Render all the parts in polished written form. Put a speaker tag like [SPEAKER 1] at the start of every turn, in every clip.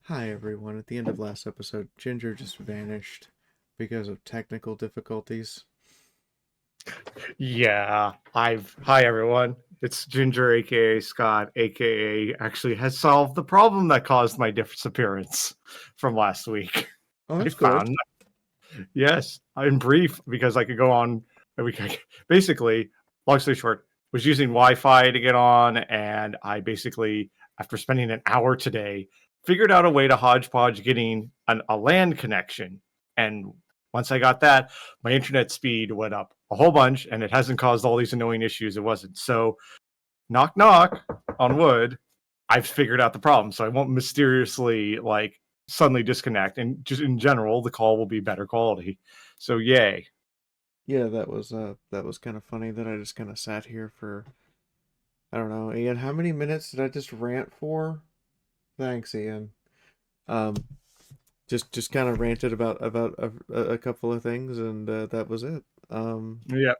[SPEAKER 1] Hi everyone. At the end of last episode, Ginger just vanished because of technical difficulties.
[SPEAKER 2] Yeah, Hi everyone. It's Ginger, aka Scott, aka actually has solved the problem that caused my disappearance from last week.
[SPEAKER 1] Oh,
[SPEAKER 2] I
[SPEAKER 1] that's good.
[SPEAKER 2] found, yes, in brief, because I could go on. Basically, long story short, was using Wi-Fi to get on, and I basically, after spending an hour today, figured out a way to hodgepodge getting a LAN connection. And once I got that, my internet speed went up a whole bunch, and it hasn't caused all these annoying issues. It wasn't. So, knock knock on wood, I've figured out the problem, so I won't mysteriously suddenly disconnect. And just in general, the call will be better quality. So yay.
[SPEAKER 1] Yeah, that was kind of funny that I just kind of sat here for I don't know, Ian, how many minutes did I just rant for? Thanks, Ian. Um just kind of ranted about a couple of things and that was it.
[SPEAKER 2] Yeah.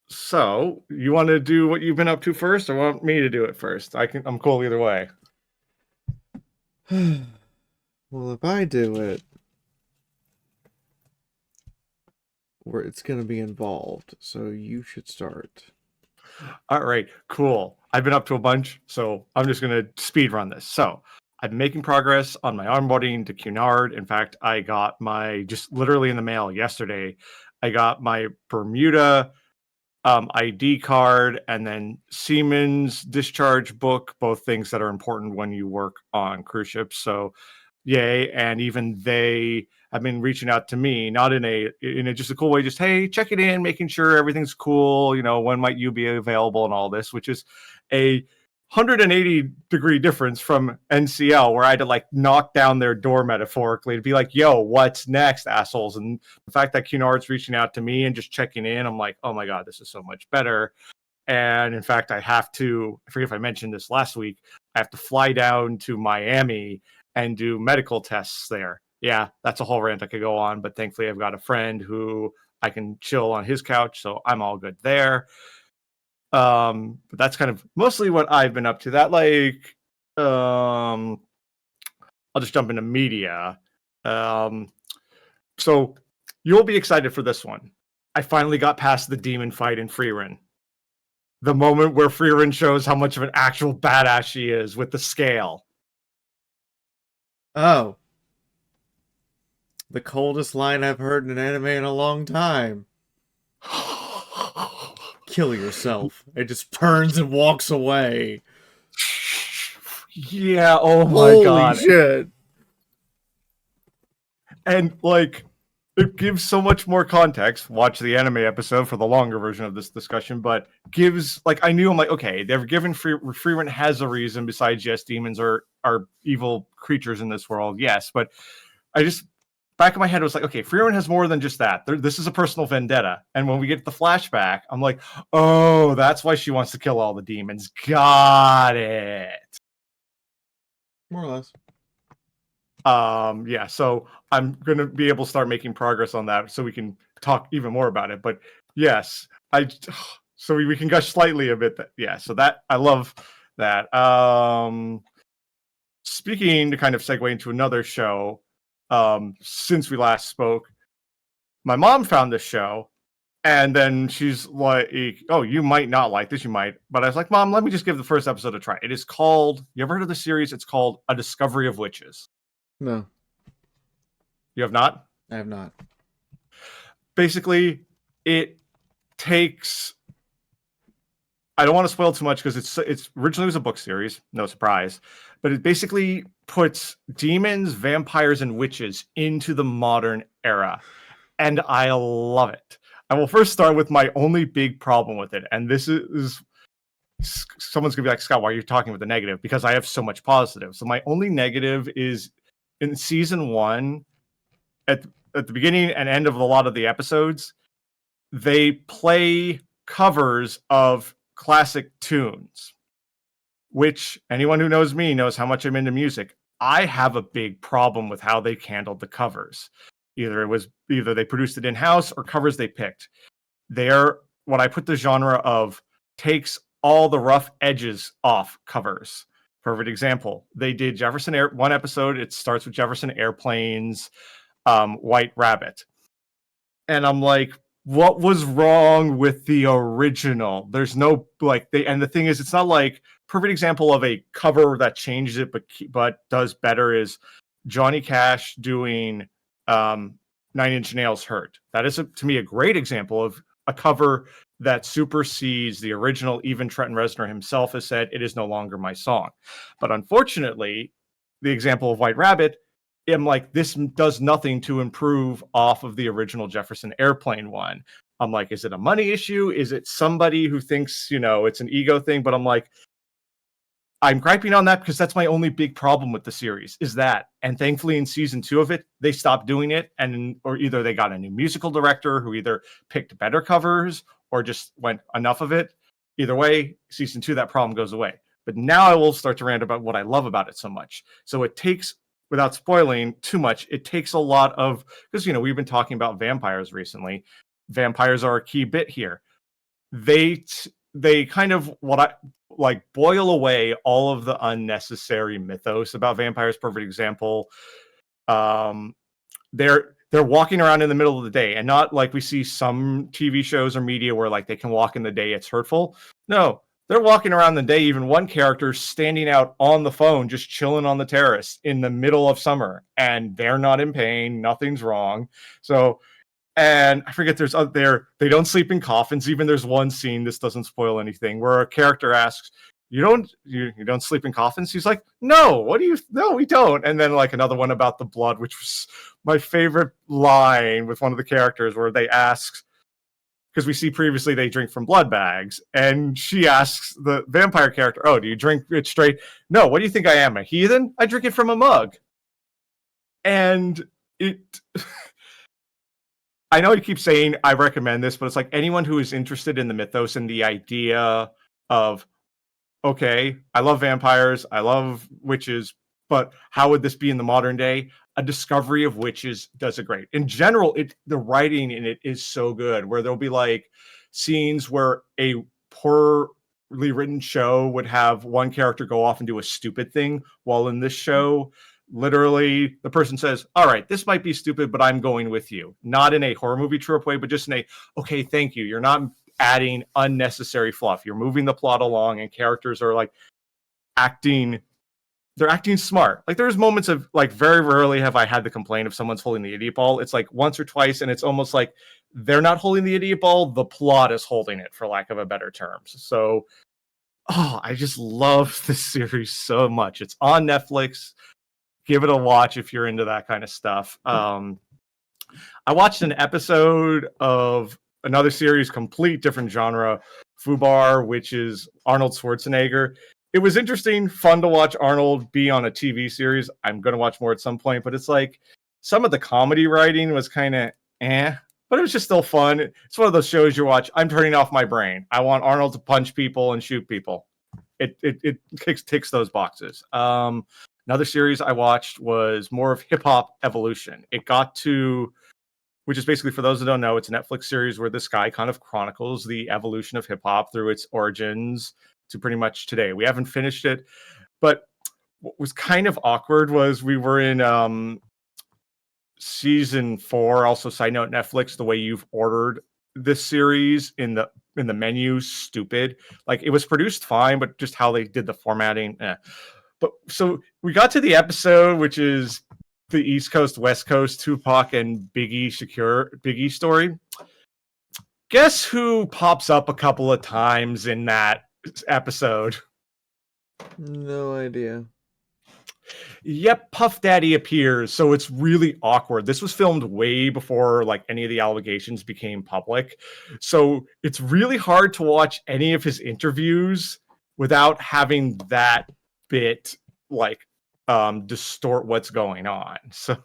[SPEAKER 2] So you want to do what you've been up to first, or want me to do it first? I'm cool either way.
[SPEAKER 1] Well, if I do it, it's going to be involved, so you should start.
[SPEAKER 2] All right, cool. I've been up to a bunch, so I'm just going to speed run this. So I've been making progress on my onboarding to Cunard. In fact, I got just literally in the mail yesterday, I got my Bermuda ID card and then Siemens discharge book, both things that are important when you work on cruise ships. So yay. And even they have been reaching out to me, not in a just a cool way, just hey, check it in, making sure everything's cool, when might you be available and all this, which is a 180-degree difference from NCL, where I had to knock down their door metaphorically to be like, yo, what's next, assholes? And the fact that Cunard's reaching out to me and just checking in, I'm like, oh my God, this is so much better. And in fact, I forget if I mentioned this last week, I have to fly down to Miami and do medical tests there. Yeah, that's a whole rant I could go on, but thankfully I've got a friend who I can chill on his couch, so I'm all good there. But that's kind of mostly what I've been up to. I'll just jump into media. So you'll be excited for this one. I finally got past the demon fight in Freerun. The moment where Freerun shows how much of an actual badass she is with the scale.
[SPEAKER 1] Oh. The coldest line I've heard in an anime in a long time. Kill yourself. It just turns and walks away.
[SPEAKER 2] Yeah, oh my
[SPEAKER 1] Holy
[SPEAKER 2] God.
[SPEAKER 1] Shit.
[SPEAKER 2] And it gives so much more context. Watch the anime episode for the longer version of this discussion, but gives I knew, I'm like, okay, they're given Freerun has a reason besides, yes, demons are evil creatures in this world, yes, but I just back in my head, it was like, okay, Freerun has more than just that. This is a personal vendetta. And when we get the flashback, I'm like, oh, that's why she wants to kill all the demons. Got it.
[SPEAKER 1] More or less.
[SPEAKER 2] Yeah, so I'm going to be able to start making progress on that so we can talk even more about it. But yes, so we can gush slightly a bit. So that, I love that. Speaking to kind of segue into another show, since we last spoke, my mom found this show, and then she's like, oh, you might not like this, you might, but I was like, Mom, let me just give the first episode a try. It is called, you ever heard of the series? It's called A Discovery of Witches.
[SPEAKER 1] No.
[SPEAKER 2] You have not?
[SPEAKER 1] I have not.
[SPEAKER 2] Basically, it takes, I don't want to spoil too much because it's originally was a book series, no surprise, but it basically puts demons, vampires, and witches into the modern era, and I love it. I will first start with my only big problem with it, and this is someone's gonna be like, Scott, why are you talking about the negative? Because I have so much positive. So my only negative is in season 1, at the beginning and end of a lot of the episodes, they play covers of classic tunes, which anyone who knows me knows how much I'm into music. I have a big problem with how they handled the covers. Either they produced it in-house or covers they picked. They're what I put the genre of takes all the rough edges off covers. Perfect example. They did Jefferson Air one episode. It starts with Jefferson Airplane's White Rabbit. And I'm like, what was wrong with the original? There's no like they, and the thing is, it's not like perfect example of a cover that changes it but does better is Johnny Cash doing Nine Inch Nails Hurt. That is to me a great example of a cover that supersedes the original. Even Trenton Reznor himself has said it is no longer my song. But unfortunately, the example of White Rabbit, I'm like, this does nothing to improve off of the original Jefferson Airplane one. I'm like, is it a money issue? Is it somebody who thinks, it's an ego thing? But I'm like, I'm griping on that because that's my only big problem with the series is that. And thankfully in season 2 of it, they stopped doing it. Or either they got a new musical director who either picked better covers or just went enough of it. Either way, season 2, that problem goes away. But now I will start to rant about what I love about it so much. So it takes, without spoiling too much, it takes a lot of, because, we've been talking about vampires recently. Vampires are a key bit here. They kind of boil away all of the unnecessary mythos about vampires. Perfect example. They're walking around in the middle of the day, and not like we see some TV shows or media where like they can walk in the day, it's hurtful. No, they're walking around the day. Even one character standing out on the phone, just chilling on the terrace in the middle of summer, and they're not in pain. Nothing's wrong. So, and I forget there's out there, they don't sleep in coffins. Even there's one scene, this doesn't spoil anything, where a character asks, you don't sleep in coffins? He's like, no, we don't. And then like another one about the blood, which was my favorite line with one of the characters, where they ask, because we see previously they drink from blood bags, and she asks the vampire character, oh, do you drink it straight? No, what do you think I am, a heathen? I drink it from a mug. And it I know you keep saying I recommend this, but it's like anyone who is interested in the mythos and the idea of, okay, I love vampires, I love witches, but how would this be in the modern day? A Discovery of Witches does it great. In general, the writing in it is so good, where there'll be like scenes where a poorly written show would have one character go off and do a stupid thing, while in this show, literally the person says, all right, this might be stupid, but I'm going with you. Not in a horror movie trope way, but just in a, okay, thank you. You're not adding unnecessary fluff. You're moving the plot along, and characters are like they're acting smart. Like there's moments of like, very rarely have I had the complaint if someone's holding the idiot ball. It's like once or twice, and it's almost like they're not holding the idiot ball, the plot is holding it, for lack of a better term. So, I just love this series so much. It's on Netflix. Give it a watch if you're into that kind of stuff. I watched an episode of another series, complete different genre, Fubar, which is Arnold Schwarzenegger. It was interesting, fun to watch Arnold be on a TV series. I'm going to watch more at some point, but it's like some of the comedy writing was kind of but it was just still fun. It's one of those shows you watch. I'm turning off my brain. I want Arnold to punch people and shoot people. It ticks those boxes. Another series I watched was more of hip hop evolution. It got to, which is basically, for those that don't know, it's a Netflix series where this guy kind of chronicles the evolution of hip hop through its origins to pretty much today. We haven't finished it, but what was kind of awkward was we were in season 4. Also, side note, Netflix, the way you've ordered this series in the menu, stupid. Like it was produced fine, but just how they did the formatting. But so we got to the episode, which is the East Coast, West Coast, Tupac and Biggie story. Guess who pops up a couple of times in that episode?
[SPEAKER 1] No idea.
[SPEAKER 2] Yep, Puff Daddy appears. So it's really awkward. This was filmed way before like any of the allegations became public. So it's really hard to watch any of his interviews without having that bit like distort what's going on. So,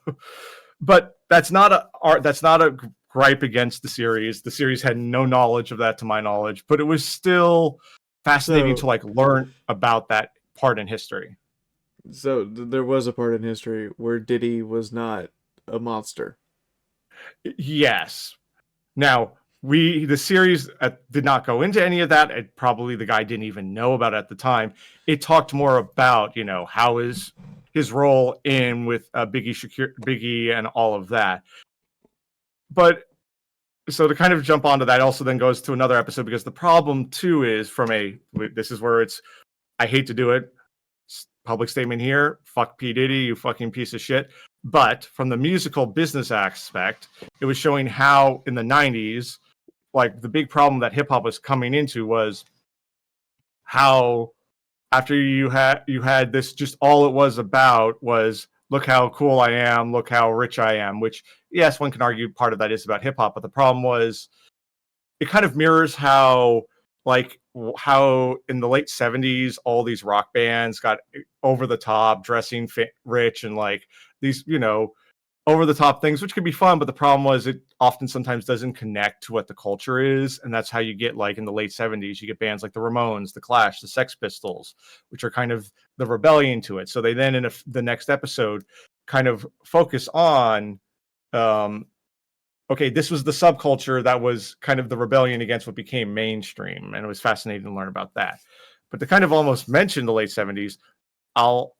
[SPEAKER 2] but that's not a gripe against the series. The series had no knowledge of that, to my knowledge, but it was still fascinating to like learn about that part in history.
[SPEAKER 1] So there was a part in history where Diddy was not a monster.
[SPEAKER 2] Yes. Now, the series did not go into any of that. Probably the guy didn't even know about it at the time. It talked more about, how is his role in with Biggie and all of that. But so to kind of jump onto that also then goes to another episode, because the problem too is this is where I hate to do it, public statement here, fuck P. Diddy, you fucking piece of shit. But from the musical business aspect, it was showing how in the 90s, like the big problem that hip hop was coming into was how after you had this, just all it was about was, look how cool I am, look how rich I am, which yes, one can argue part of that is about hip hop, but the problem was it kind of mirrors how in the late 70s all these rock bands got over the top, dressing rich and like these, over the top things, which could be fun, but the problem was it often sometimes doesn't connect to what the culture is. And that's how you get, like, in the late 70s, you get bands like the Ramones, the Clash, the Sex Pistols, which are kind of the rebellion to it. So they then in the next episode kind of focus on okay, this was the subculture that was kind of the rebellion against what became mainstream, and it was fascinating to learn about that. But to kind of almost mention the late 70s, I'll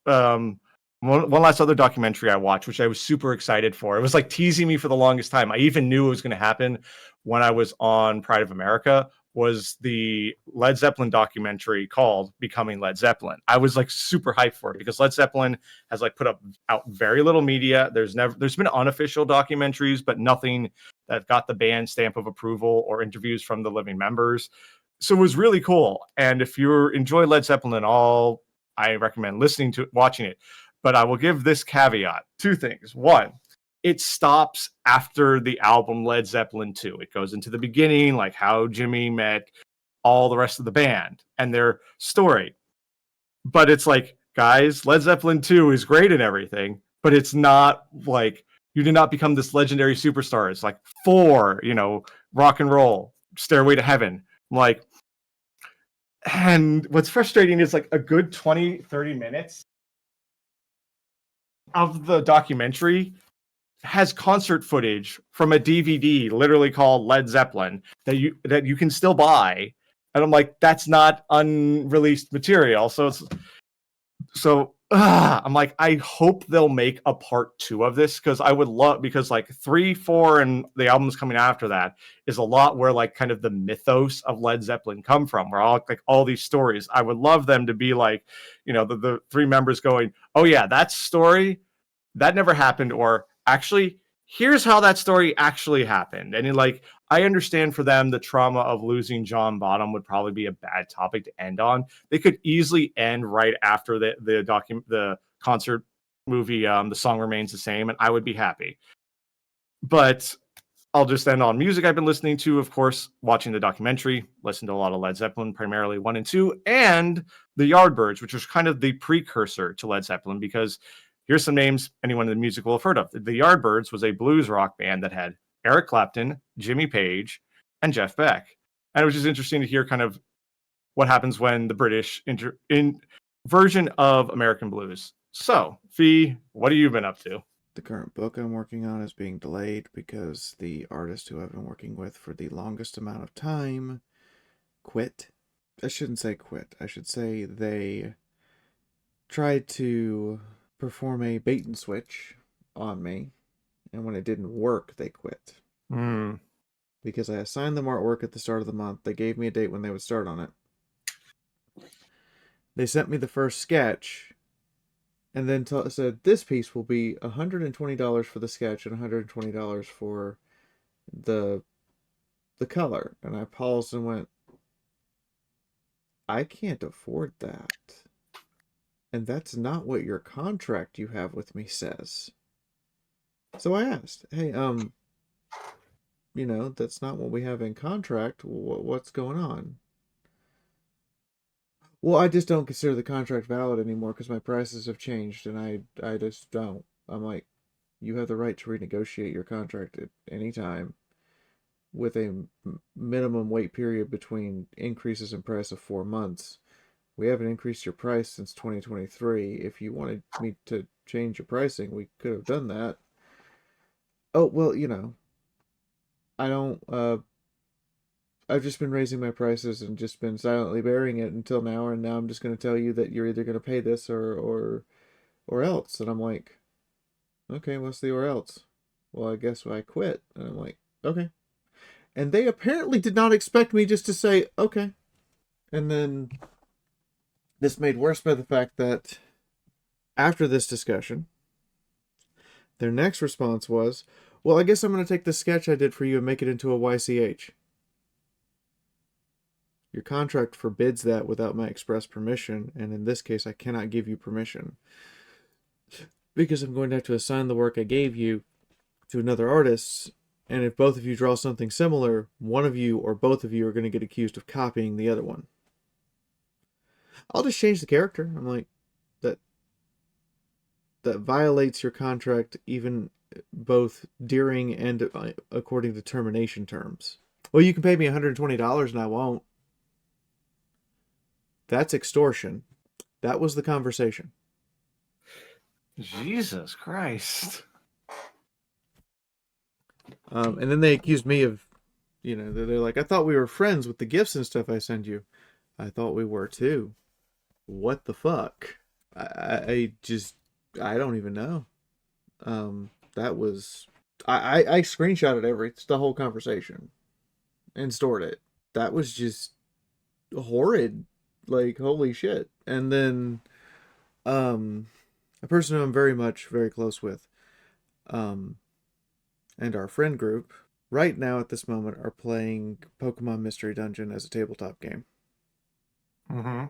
[SPEAKER 2] one last other documentary I watched, which I was super excited for. It was like teasing me for the longest time. I even knew it was going to happen when I was on Pride of America, was the Led Zeppelin documentary called Becoming Led Zeppelin. I was like super hyped for it because Led Zeppelin has like put out very little media. There's been unofficial documentaries, but nothing that got the band stamp of approval or interviews from the living members. So it was really cool. And if you enjoy Led Zeppelin at all, I recommend watching it. But I will give this caveat: two things. One, it stops after the album Led Zeppelin 2. It goes into the beginning, like how Jimmy met all the rest of the band and their story. But it's like, guys, Led Zeppelin 2 is great and everything, but it's not like you did not become this legendary superstar. It's like 4, rock and roll, Stairway to Heaven. Like, and what's frustrating is like a good 20, 30 minutes of the documentary has concert footage from a DVD literally called Led Zeppelin that you can still buy. And I'm like, that's not unreleased material. I'm like, I hope they'll make a part 2 of this, because I would love, because like 3, 4, and the albums coming after that is a lot where like kind of the mythos of Led Zeppelin come from, where all these stories. I would love them to be like, the 3 members going, oh yeah, that story, that never happened, or actually, here's how that story actually happened. And I understand for them, the trauma of losing John Bonham would probably be a bad topic to end on. They could easily end right after the concert movie, The Song Remains the Same, and I would be happy. But I'll just end on music I've been listening to, of course, watching the documentary, listened to a lot of Led Zeppelin, primarily 1 and 2, and the Yardbirds, which was kind of the precursor to Led Zeppelin, because here's some names anyone in the music will have heard of. The Yardbirds was a blues rock band that had Eric Clapton, Jimmy Page, and Jeff Beck. And it was just interesting to hear kind of what happens when the British version of American blues. So, Fee, what have you been up to?
[SPEAKER 1] The current book I'm working on is being delayed because the artist who I've been working with for the longest amount of time quit. I shouldn't say quit. I should say they tried to perform a bait and switch on me, and when it didn't work, they quit. Because I assigned them artwork at the start of the month. They gave me a date when they would start on it. They sent me the first sketch, and then said this piece will be $120 for the sketch and $120 for the color. And I paused and went, I can't afford that. And that's not what your contract you have with me says. So I asked, hey, that's not what we have in contract. What's going on? Well, I just don't consider the contract valid anymore because my prices have changed, and I just don't. I'm like, you have the right to renegotiate your contract at any time with a minimum wait period between increases in price of 4 months. We haven't increased your price since 2023. If you wanted me to change your pricing, we could have done that. Oh, well, I don't. I've just been raising my prices and just been silently bearing it until now, and now I'm just going to tell you that you're either going to pay this or else. And I'm like, okay, what's the or else? Well, I guess I quit. And I'm like, okay. And they apparently did not expect me just to say okay. And then this made worse by the fact that after this discussion, their next response was, well, I guess I'm going to take the sketch I did for you and make it into a YCH. Your contract forbids that without my express permission, and in this case, I cannot give you permission because I'm going to have to assign the work I gave you to another artist, and if both of you draw something similar, one of you or both of you are going to get accused of copying the other one. I'll just change the character. I'm like, that violates your contract even both during and according to termination terms. Well, you can pay me $120 and I won't. That's extortion. That was the conversation.
[SPEAKER 2] Jesus Christ.
[SPEAKER 1] And then they accused me of, they're like, I thought we were friends with the gifts and stuff I send you. I thought we were too. What the fuck? I don't even know. That was, I screenshotted it's the whole conversation and stored it. That was just horrid. Like, holy shit. And then, a person who I'm very close with, and our friend group, right now at this moment, are playing Pokemon Mystery Dungeon as a tabletop game.
[SPEAKER 2] Mm-hmm.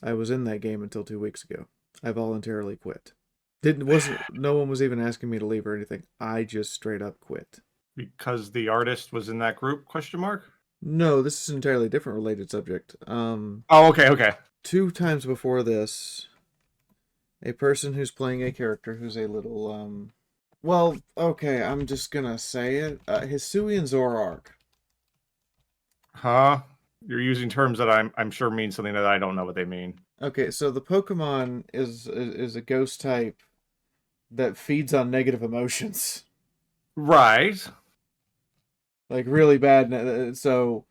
[SPEAKER 1] I was in that game until 2 weeks ago. I voluntarily quit. No one was even asking me to leave or anything. I just straight up quit.
[SPEAKER 2] Because the artist was in that group, question mark?
[SPEAKER 1] No, this is an entirely different related subject.
[SPEAKER 2] Oh, okay.
[SPEAKER 1] 2 times before this, a person who's playing a character who's a little, well, okay, I'm just gonna say it. Hisuian Zoroark.
[SPEAKER 2] Huh? You're using terms that I'm sure mean something that I don't know what they mean.
[SPEAKER 1] Okay, so the Pokemon is a ghost type that feeds on negative emotions.
[SPEAKER 2] Right.
[SPEAKER 1] Like really bad. So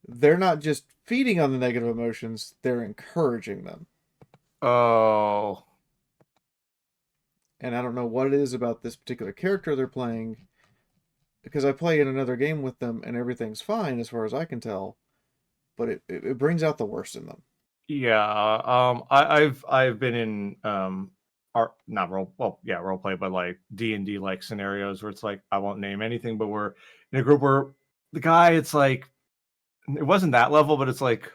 [SPEAKER 1] they're not just feeding on the negative emotions, they're encouraging them.
[SPEAKER 2] Oh.
[SPEAKER 1] And I don't know what it is about this particular character they're playing, because I play in another game with them and everything's fine as far as I can tell, but it brings out the worst in them.
[SPEAKER 2] Yeah. I've been in art not role well yeah role play but like D&D like scenarios where it's like I won't name anything but we're in a group where the guy it's like it wasn't that level but it's like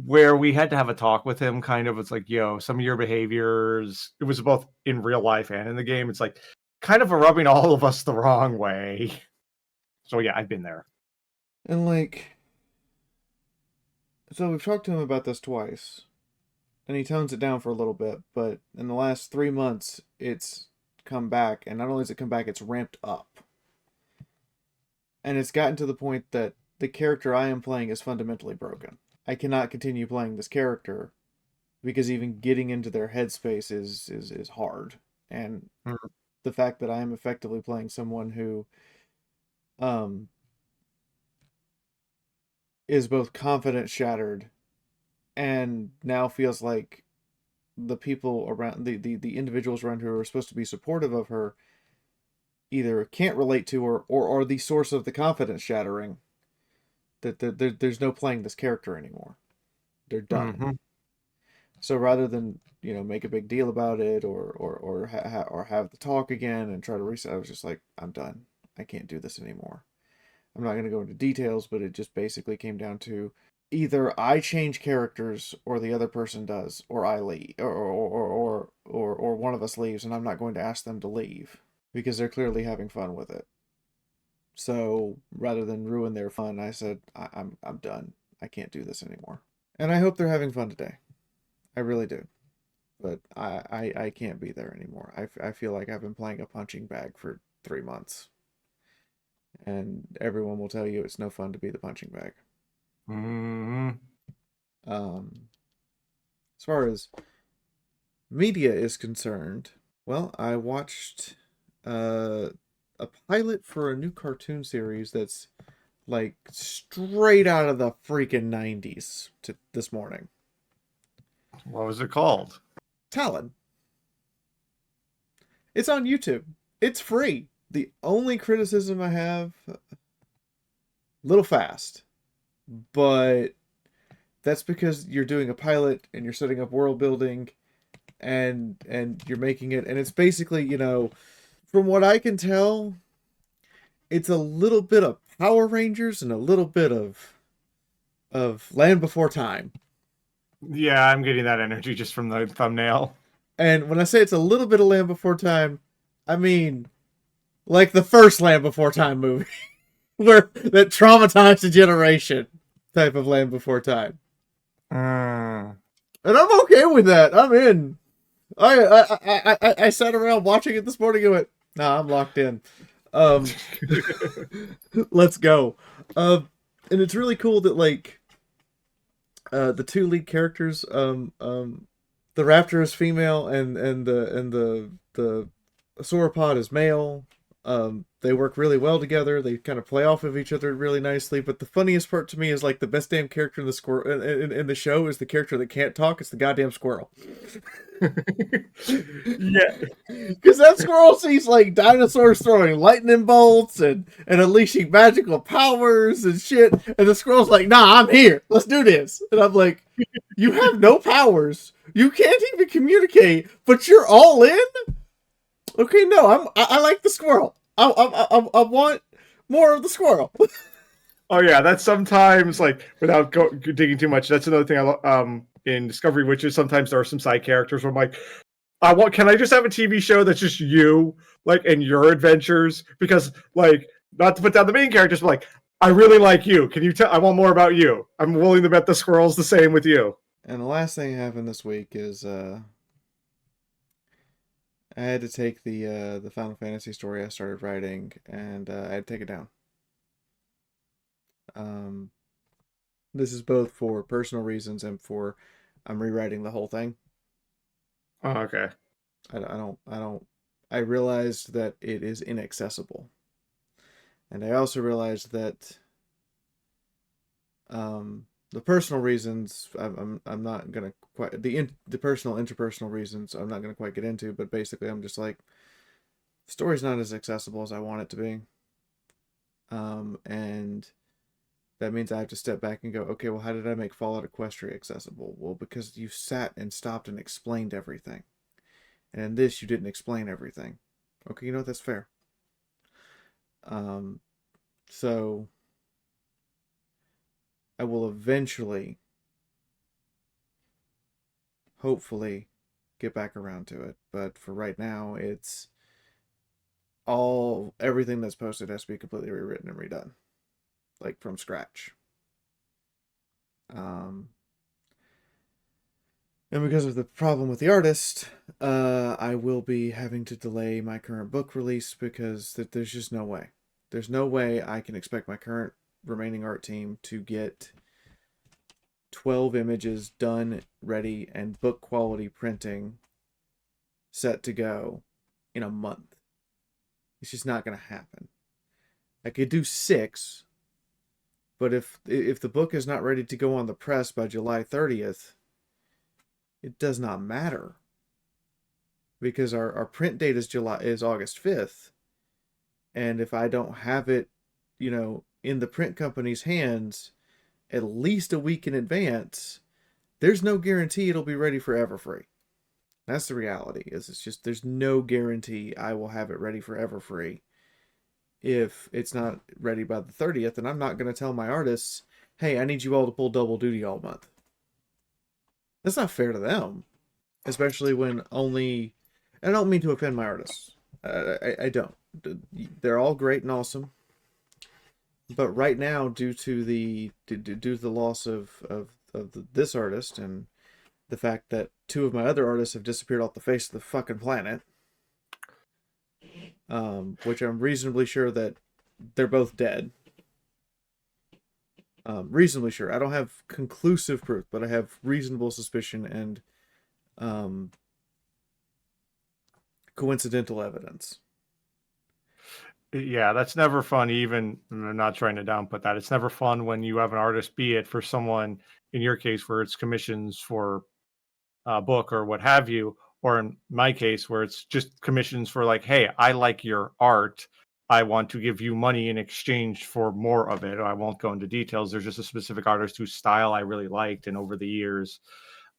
[SPEAKER 2] where we had to have a talk with him kind of it's like yo some of your behaviors it was both in real life and in the game it's like kind of rubbing all of us the wrong way. So yeah, I've been there.
[SPEAKER 1] And like, so we've talked to him about this twice, and he tones it down for a little bit, but in the last 3 months, it's come back, and not only has it come back, it's ramped up. And it's gotten to the point that the character I am playing is fundamentally broken. I cannot continue playing this character because even getting into their headspace is hard. And
[SPEAKER 2] Mhm.
[SPEAKER 1] the fact that I am effectively playing someone who um is both confidence shattered and now feels like the people around the individuals around her who are supposed to be supportive of her either can't relate to her or are the source of the confidence shattering, that there's no playing this character anymore. They're done.
[SPEAKER 2] Mhm.
[SPEAKER 1] So rather than make a big deal about it or have the talk again and try to reset, I was just like, I'm done. I can't do this anymore. I'm not going to go into details, but it just basically came down to either I change characters or the other person does, or I leave, or one of us leaves, and I'm not going to ask them to leave because they're clearly having fun with it. So rather than ruin their fun, I said I'm done. I can't do this anymore. And I hope they're having fun today. I really do. But I can't be there anymore. I feel like I've been playing a punching bag for 3 months. And everyone will tell you it's no fun to be the punching bag.
[SPEAKER 2] Mhm.
[SPEAKER 1] As far as media is concerned, well, I watched a pilot for a new cartoon series that's like straight out of the freaking 90s this morning.
[SPEAKER 2] What was it called?
[SPEAKER 1] Talon. It's on YouTube. It's free. The only criticism I have, a little fast, but that's because you're doing a pilot and you're setting up world building and you're making it, and it's basically, from what I can tell, it's a little bit of Power Rangers and a little bit of Land Before Time.
[SPEAKER 2] Yeah, I'm getting that energy just from the thumbnail.
[SPEAKER 1] And when I say it's a little bit of Land Before Time, I mean like the first Land Before Time movie, where that traumatized a generation type of Land Before Time.
[SPEAKER 2] Mm.
[SPEAKER 1] And I'm okay with that. I'm in. I sat around watching it this morning and went, nah, I'm locked in. Let's go. And it's really cool that like the two lead characters, the raptor is female and the sauropod is male. They work really well together. They kind of play off of each other really nicely. But the funniest part to me is like the best damn character in the squirrel in the show is the character that can't talk. It's the goddamn squirrel.
[SPEAKER 2] Yeah,
[SPEAKER 1] Because that squirrel sees like dinosaurs throwing lightning bolts and unleashing magical powers and shit, and the squirrel's like, "Nah, I'm here. Let's do this." And I'm like, "You have no powers. You can't even communicate, but you're all in." Okay, no, I like the squirrel. I want more of the squirrel.
[SPEAKER 2] oh yeah, that's sometimes like without digging too much. That's another thing in Discovery Witches. Sometimes there are some side characters where I'm like, Can I just have a TV show that's just you, like, and your adventures? Because like, not to put down the main characters, but like, I really like you. Can you tell? I want more about you. I'm willing to bet the squirrel's the same with you.
[SPEAKER 1] And the last thing happened this week is I had to take the Final Fantasy story I started writing, and I had to take it down. Um, this is both for personal reasons and for I'm rewriting the whole thing.
[SPEAKER 2] Oh, okay.
[SPEAKER 1] I realized that it is inaccessible, and I also realized that the personal reasons I'm not gonna quite the personal interpersonal reasons I'm not gonna quite get into, but basically I'm just like, the story's not as accessible as I want it to be, and that means I have to step back and go, okay, well, how did I make Fallout Equestria accessible? Well, because you sat and stopped and explained everything, and in this you didn't explain everything. Okay, you know what? That's fair. So I will eventually, hopefully, get back around to it. But for right now, it's everything that's posted has to be completely rewritten and redone, like from scratch. And because of the problem with the artist, I will be having to delay my current book release because there's just no way. There's no way I can expect my current remaining art team to get 12 images done, ready, and book quality printing set to go in a month. It's just not going to happen. I could do 6, but if the book is not ready to go on the press by July 30th, it does not matter. Because our print date is August 5th. And if I don't have it, in the print company's hands at least a week in advance, there's no guarantee it'll be ready for Everfree. That's the reality. It's just there's no guarantee I will have it ready for Everfree if it's not ready by the 30th, and I'm not going to tell my artists, hey, I need you all to pull double duty all month. That's not fair to them, especially when only... I don't mean to offend my artists. I don't. They're all great and awesome. But right now, due to the loss of this artist and the fact that 2 of my other artists have disappeared off the face of the fucking planet, which I'm reasonably sure that they're both dead. Reasonably sure. I don't have conclusive proof, but I have reasonable suspicion and coincidental evidence.
[SPEAKER 2] Yeah, that's never fun. Even I'm not trying to downput that. It's never fun when you have an artist, be it for someone in your case where it's commissions for a book or what have you, or in my case where it's just commissions for like, hey, I like your art. I want to give you money in exchange for more of it. I won't go into details. There's just a specific artist whose style I really liked, and over the years,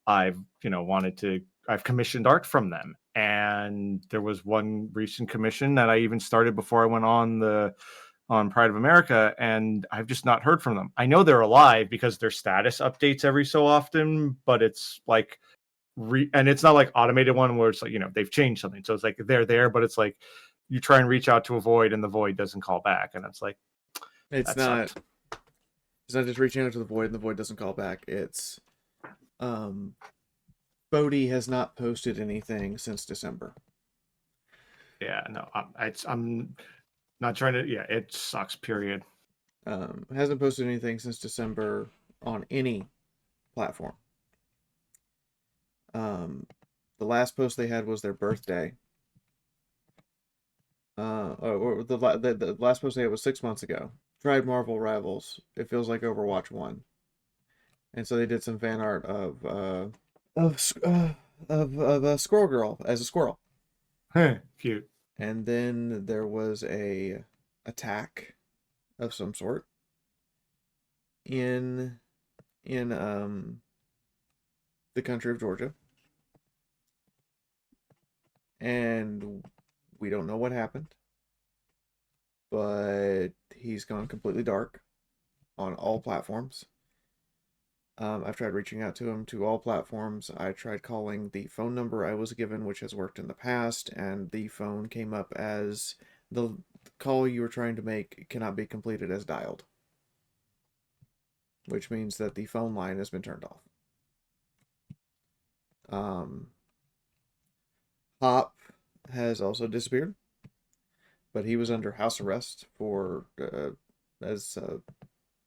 [SPEAKER 2] I've wanted to. I've commissioned art from them, and there was one recent commission that I even started before I went on Pride of America, and I've just not heard from them. I know they're alive because their status updates every so often, but it's like and it's not like automated one where it's like they've changed something, so it's like they're there, but it's like you try and reach out to a void and the void doesn't call back, and it's like
[SPEAKER 1] It's
[SPEAKER 2] that
[SPEAKER 1] not
[SPEAKER 2] sucks.
[SPEAKER 1] it's not just reaching out to the void and the void doesn't call back. It's Bodhi has not posted anything since December.
[SPEAKER 2] Yeah, no, I'm not trying to. Yeah, it sucks. Period.
[SPEAKER 1] Hasn't posted anything since December on any platform. The last post they had was their birthday. Or the last post they had was 6 months ago. Tried Marvel Rivals. It feels like Overwatch 1. And so they did some fan art of a squirrel girl as a squirrel.
[SPEAKER 2] Cute.
[SPEAKER 1] And then there was a attack of some sort in the country of Georgia. And we don't know what happened, but he's gone completely dark on all platforms. I've tried reaching out to him to all platforms. I tried calling the phone number I was given, which has worked in the past, and the phone came up as the call you were trying to make cannot be completed as dialed, which means that the phone line has been turned off. Hop has also disappeared, but he was under house arrest as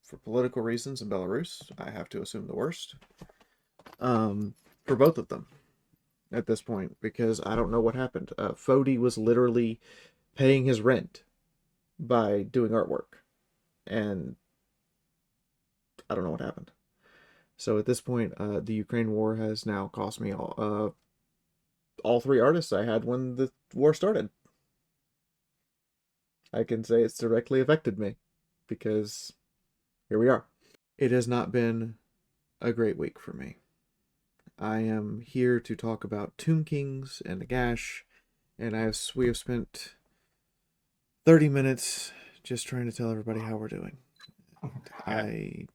[SPEAKER 1] for political reasons in Belarus. I have to assume the worst. For both of them at this point, because I don't know what happened. Fody was literally paying his rent by doing artwork, and I don't know what happened. So at this point, the Ukraine war has now cost me all three artists I had when the war started. I can say it's directly affected me because here we are. It has not been a great week for me. I am here to talk about Tomb Kings and Nagash, and we have spent 30 minutes just trying to tell everybody how we're doing. I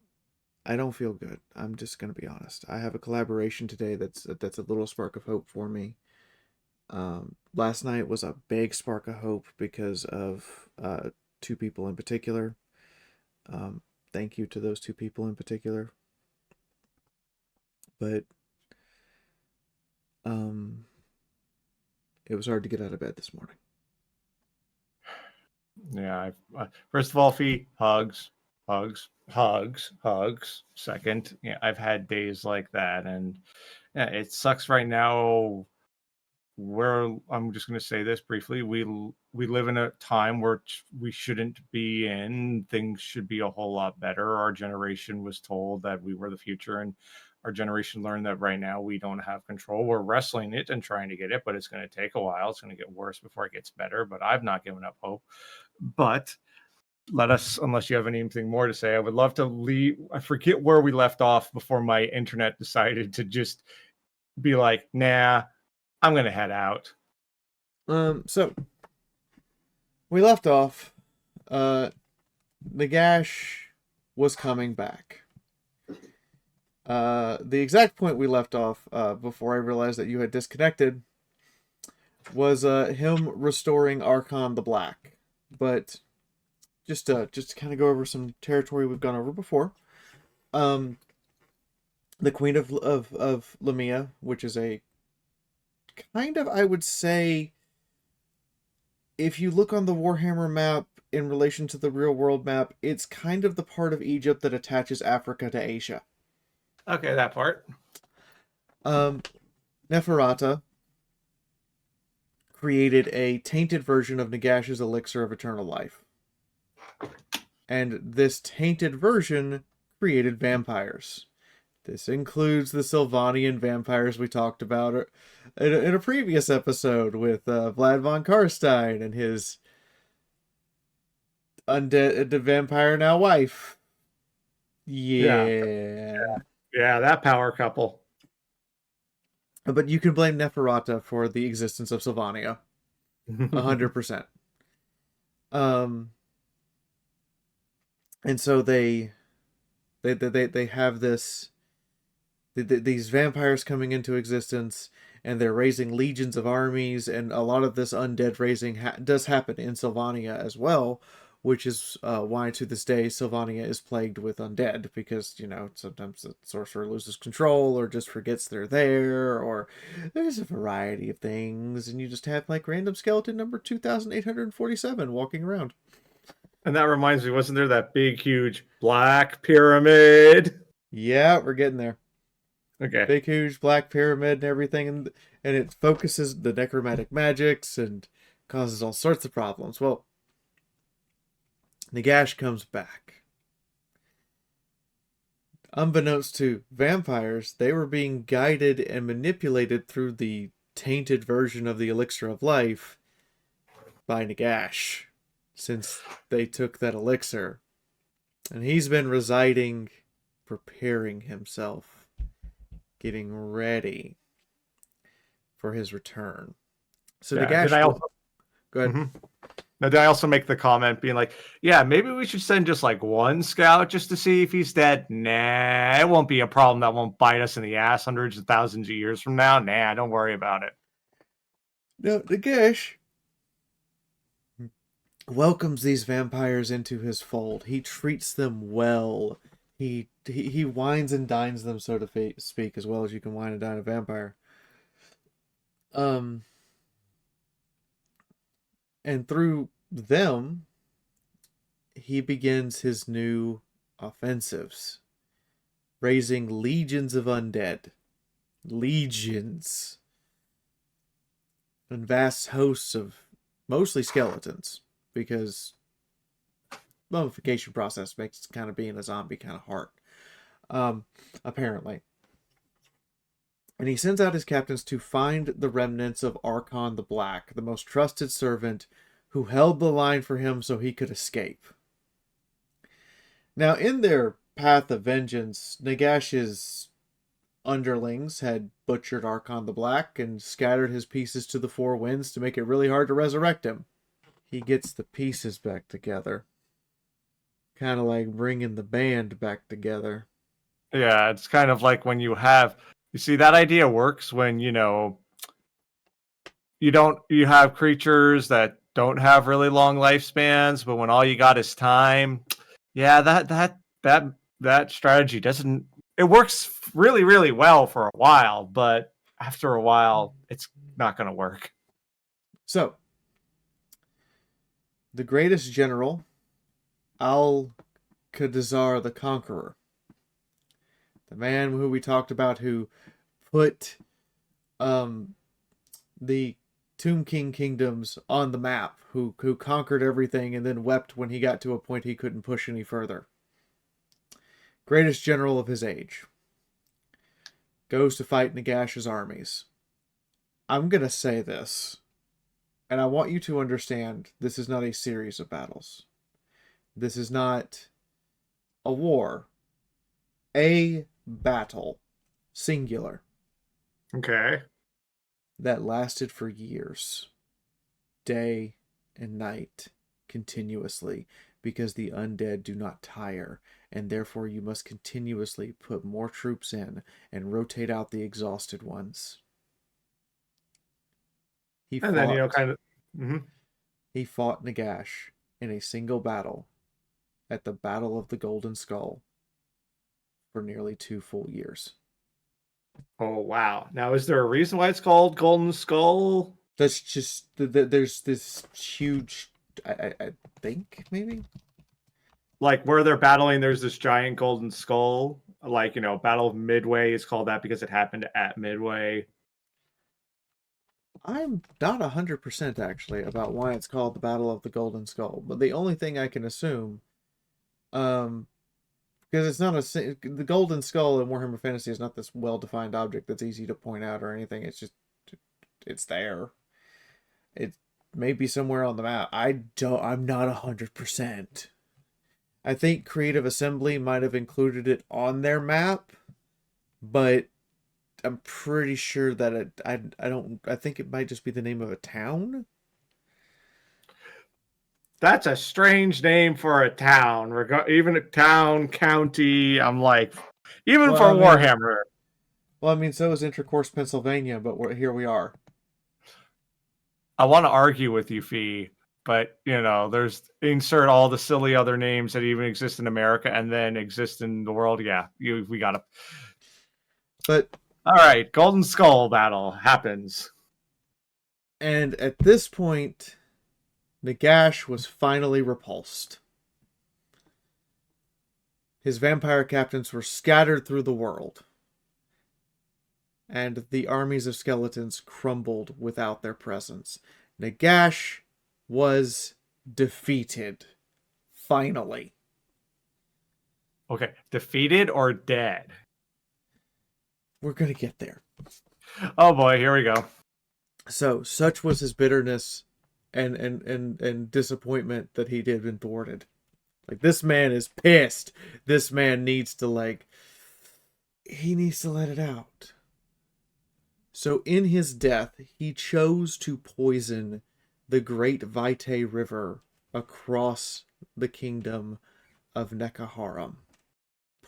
[SPEAKER 1] don't feel good. I'm just gonna be honest. I have a collaboration today that's a little spark of hope for me. Last night was a big spark of hope because of two people in particular. Thank you to those two people in particular. But it was hard to get out of bed this morning.
[SPEAKER 2] Yeah. First of all, Fee, hugs, hugs, hugs, hugs. Second, yeah, I've had days like that, and yeah, it sucks right now. Where I'm just going to say this briefly, we live in a time where we shouldn't be in. Things should be a whole lot better. Our generation was told that we were the future, and our generation learned that right now we don't have control. We're wrestling it and trying to get it, but it's going to take a while. It's going to get worse before it gets better, but I've not given up hope. But unless you have anything more to say, I would love to leave. I forget where we left off before my internet decided to just be like, nah, I'm going to head out.
[SPEAKER 1] So we left off. Nagash was coming back. The exact point we left off before I realized that you had disconnected was him restoring Archon the Black. But just to kind of go over some territory we've gone over before. The Queen of Lamia, which is a kind of, I would say, if you look on the Warhammer map in relation to the real world map, it's kind of the part of Egypt that attaches Africa to Asia.
[SPEAKER 2] Okay, that part.
[SPEAKER 1] Neferata, created a tainted version of Nagash's elixir of eternal life. And this tainted version created vampires. This includes the Sylvanian vampires we talked about in a previous episode with Vlad von Karstein and his undead vampire now wife. Yeah.
[SPEAKER 2] Yeah, that power couple.
[SPEAKER 1] But you can blame Neferata for the existence of Sylvania. 100%. And so they have this these vampires coming into existence, and they're raising legions of armies, and a lot of this undead raising does happen in Sylvania as well, which is why to this day Sylvania is plagued with undead, because, you know, sometimes the sorcerer loses control or just forgets they're there, or there's a variety of things, and you just have like random skeleton number 2847 walking around.
[SPEAKER 2] And that reminds me, wasn't there that big, huge black pyramid?
[SPEAKER 1] Yeah, we're getting there.
[SPEAKER 2] Okay.
[SPEAKER 1] Big, huge black pyramid and everything, and it focuses the necromantic magics and causes all sorts of problems. Well, Nagash comes back. Unbeknownst to vampires, they were being guided and manipulated through the tainted version of the elixir of life by Nagash, since they took that elixir. And he's been residing, preparing himself, getting ready for his return. So
[SPEAKER 2] Yeah,
[SPEAKER 1] Nagash, go ahead.
[SPEAKER 2] Mm-hmm. Now, did I also make the comment being like, yeah, maybe we should send just like one scout just to see if he's dead? Nah, it won't be a problem that won't bite us in the ass hundreds of thousands of years from now. Nah, don't worry about it.
[SPEAKER 1] No, Nagash welcomes these vampires into his fold. He treats them well. He wines and dines them, so to speak, as well as you can wine and dine a vampire. And through them, he begins his new offensives, raising legions of undead. Legions. And vast hosts of mostly skeletons, because mummification process makes kind of being a zombie kind of hard. Apparently. And he sends out his captains to find the remnants of Archon the Black, the most trusted servant who held the line for him so he could escape. Now, in their path of vengeance, Nagash's underlings had butchered Archon the Black and scattered his pieces to the four winds to make it really hard to resurrect him. He gets the pieces back together. Kind of like bringing the band back together.
[SPEAKER 2] Yeah, it's kind of like when you see, that idea works when, you have creatures that don't have really long lifespans, but when all you got is time, yeah, that strategy it works really, really well for a while, but after a while, it's not going to work.
[SPEAKER 1] So, the greatest general, Alacazar the Conqueror, the man who we talked about, who put the Tomb King kingdoms on the map, who conquered everything and then wept when he got to a point he couldn't push any further. Greatest general of his age goes to fight Nagash's armies. I'm going to say this, and I want you to understand this is not a series of battles. This is not a war. A battle. Singular.
[SPEAKER 2] Okay.
[SPEAKER 1] That lasted for years. Day and night. Continuously. Because the undead do not tire. And therefore you must continuously put more troops in and rotate out the exhausted ones. He fought Nagash in a single battle at the Battle of the Golden Skull for nearly 2 full years.
[SPEAKER 2] Oh, wow. Now, is there a reason why it's called Golden Skull?
[SPEAKER 1] That's just, there's this huge, I think, maybe?
[SPEAKER 2] Like, where they're battling, there's this giant golden skull. Like, Battle of Midway is called that because it happened at Midway.
[SPEAKER 1] I'm not 100% actually about why it's called the Battle of the Golden Skull, but the only thing I can assume, um, because it's not the Golden Skull in Warhammer Fantasy is not this well-defined object that's easy to point out or anything. It's just it's there. It may be somewhere on the map. I'm not 100%. I think Creative Assembly might have included it on their map, but I'm pretty sure that I think it might just be the name of a town.
[SPEAKER 2] That's a strange name for a town. Even a town, county. I'm like, even for Warhammer.
[SPEAKER 1] Well, I mean, so is Intercourse, Pennsylvania, but here we are.
[SPEAKER 2] I want to argue with you, Fee, but there's insert all the silly other names that even exist in America and then exist in the world. Yeah, we got to.
[SPEAKER 1] But
[SPEAKER 2] all right, Golden Skull battle happens,
[SPEAKER 1] and at this point, Nagash was finally repulsed. His vampire captains were scattered through the world, and the armies of skeletons crumbled without their presence. Nagash was defeated. Finally.
[SPEAKER 2] Okay, defeated or dead?
[SPEAKER 1] We're going to get there.
[SPEAKER 2] Oh boy, here we go.
[SPEAKER 1] So, such was his bitterness and disappointment that he did been thwarted. Like, this man is pissed. This man needs to, he needs to let it out. So in his death, he chose to poison the great Vitae River across the kingdom of Necaharum,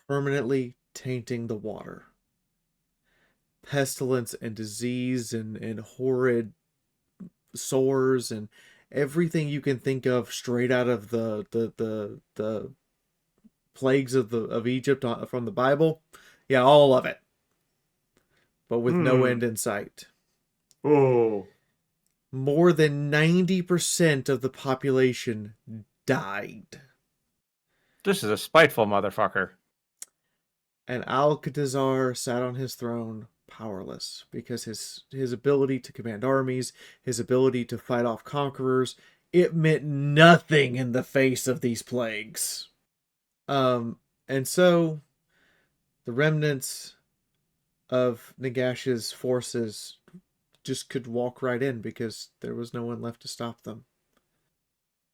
[SPEAKER 1] permanently tainting the water. Pestilence and disease and horrid sores and everything you can think of straight out of the plagues of Egypt from the Bible. Yeah, all of it. But with no end in sight.
[SPEAKER 2] Oh.
[SPEAKER 1] More than 90% of the population died.
[SPEAKER 2] This is a spiteful motherfucker.
[SPEAKER 1] And Alacazar sat on his throne powerless because his ability to command armies, his ability to fight off conquerors, it meant nothing in the face of these plagues. And so the remnants of Nagash's forces just could walk right in because there was no one left to stop them.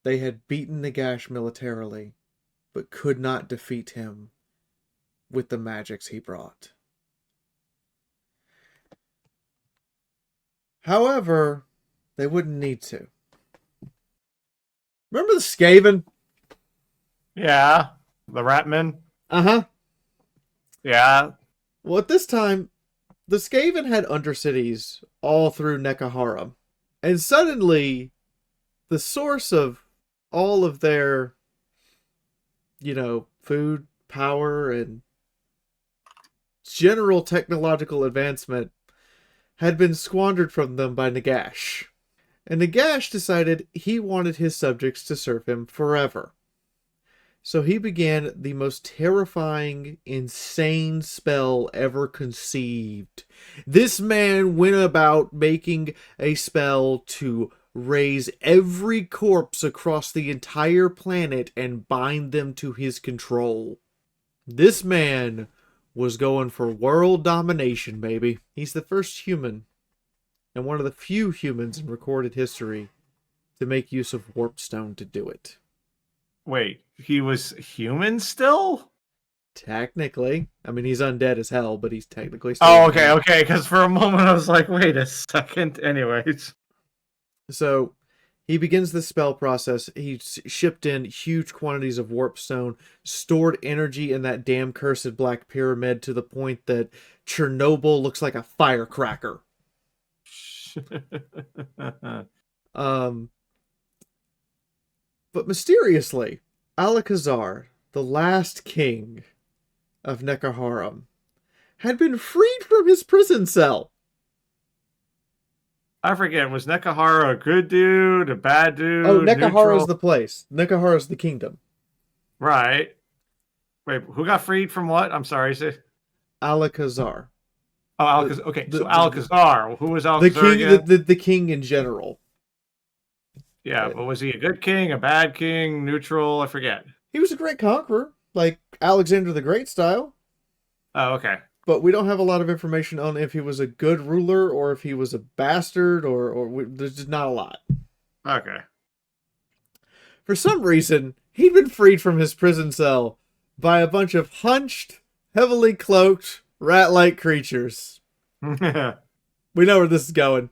[SPEAKER 1] They had beaten Nagash militarily, but could not defeat him with the magics he brought. However, they wouldn't need to. Remember the Skaven?
[SPEAKER 2] Yeah, the Ratmen.
[SPEAKER 1] Uh-huh.
[SPEAKER 2] Yeah.
[SPEAKER 1] Well, at this time, the Skaven had undercities all through Necaharum. And suddenly, the source of all of their, food, power, and general technological advancement had been squandered from them by Nagash. And Nagash decided he wanted his subjects to serve him forever. So he began the most terrifying, insane spell ever conceived. This man went about making a spell to raise every corpse across the entire planet and bind them to his control. This man was going for world domination, baby. He's the first human, and one of the few humans in recorded history to make use of Warpstone to do it.
[SPEAKER 2] Wait, he was human still?
[SPEAKER 1] Technically. I mean, he's undead as hell, but he's technically still
[SPEAKER 2] okay, because for a moment I was like, wait a second. Anyways.
[SPEAKER 1] So, he begins the spell process. He shipped in huge quantities of Warpstone, stored energy in that damn cursed black pyramid to the point that Chernobyl looks like a firecracker. But mysteriously, Alacazar, the last king of Necaharum, had been freed from his prison cell.
[SPEAKER 2] I forget, was Nekahara a good dude, a bad dude?
[SPEAKER 1] Oh, Nekahara's the place. Nekahara's the kingdom.
[SPEAKER 2] Right. Wait, who got freed from what? I'm sorry, say.
[SPEAKER 1] Alacazar.
[SPEAKER 2] Oh,
[SPEAKER 1] The
[SPEAKER 2] Alacazar. Okay,
[SPEAKER 1] the
[SPEAKER 2] so
[SPEAKER 1] the, the,
[SPEAKER 2] Alacazar. Who was
[SPEAKER 1] the
[SPEAKER 2] Alacazar
[SPEAKER 1] king
[SPEAKER 2] again?
[SPEAKER 1] the king in general.
[SPEAKER 2] Yeah,
[SPEAKER 1] Uh,
[SPEAKER 2] but was he a good king, a bad king, neutral? I forget.
[SPEAKER 1] he was a great conqueror, like Alexander the Great style,
[SPEAKER 2] Oh, okay.
[SPEAKER 1] but we don't have a lot of information on if he was a good ruler or if he was a bastard there's just not a lot.
[SPEAKER 2] Okay.
[SPEAKER 1] For some reason, he'd been freed from his prison cell by a bunch of hunched, heavily cloaked, rat-like creatures. We know where this is going.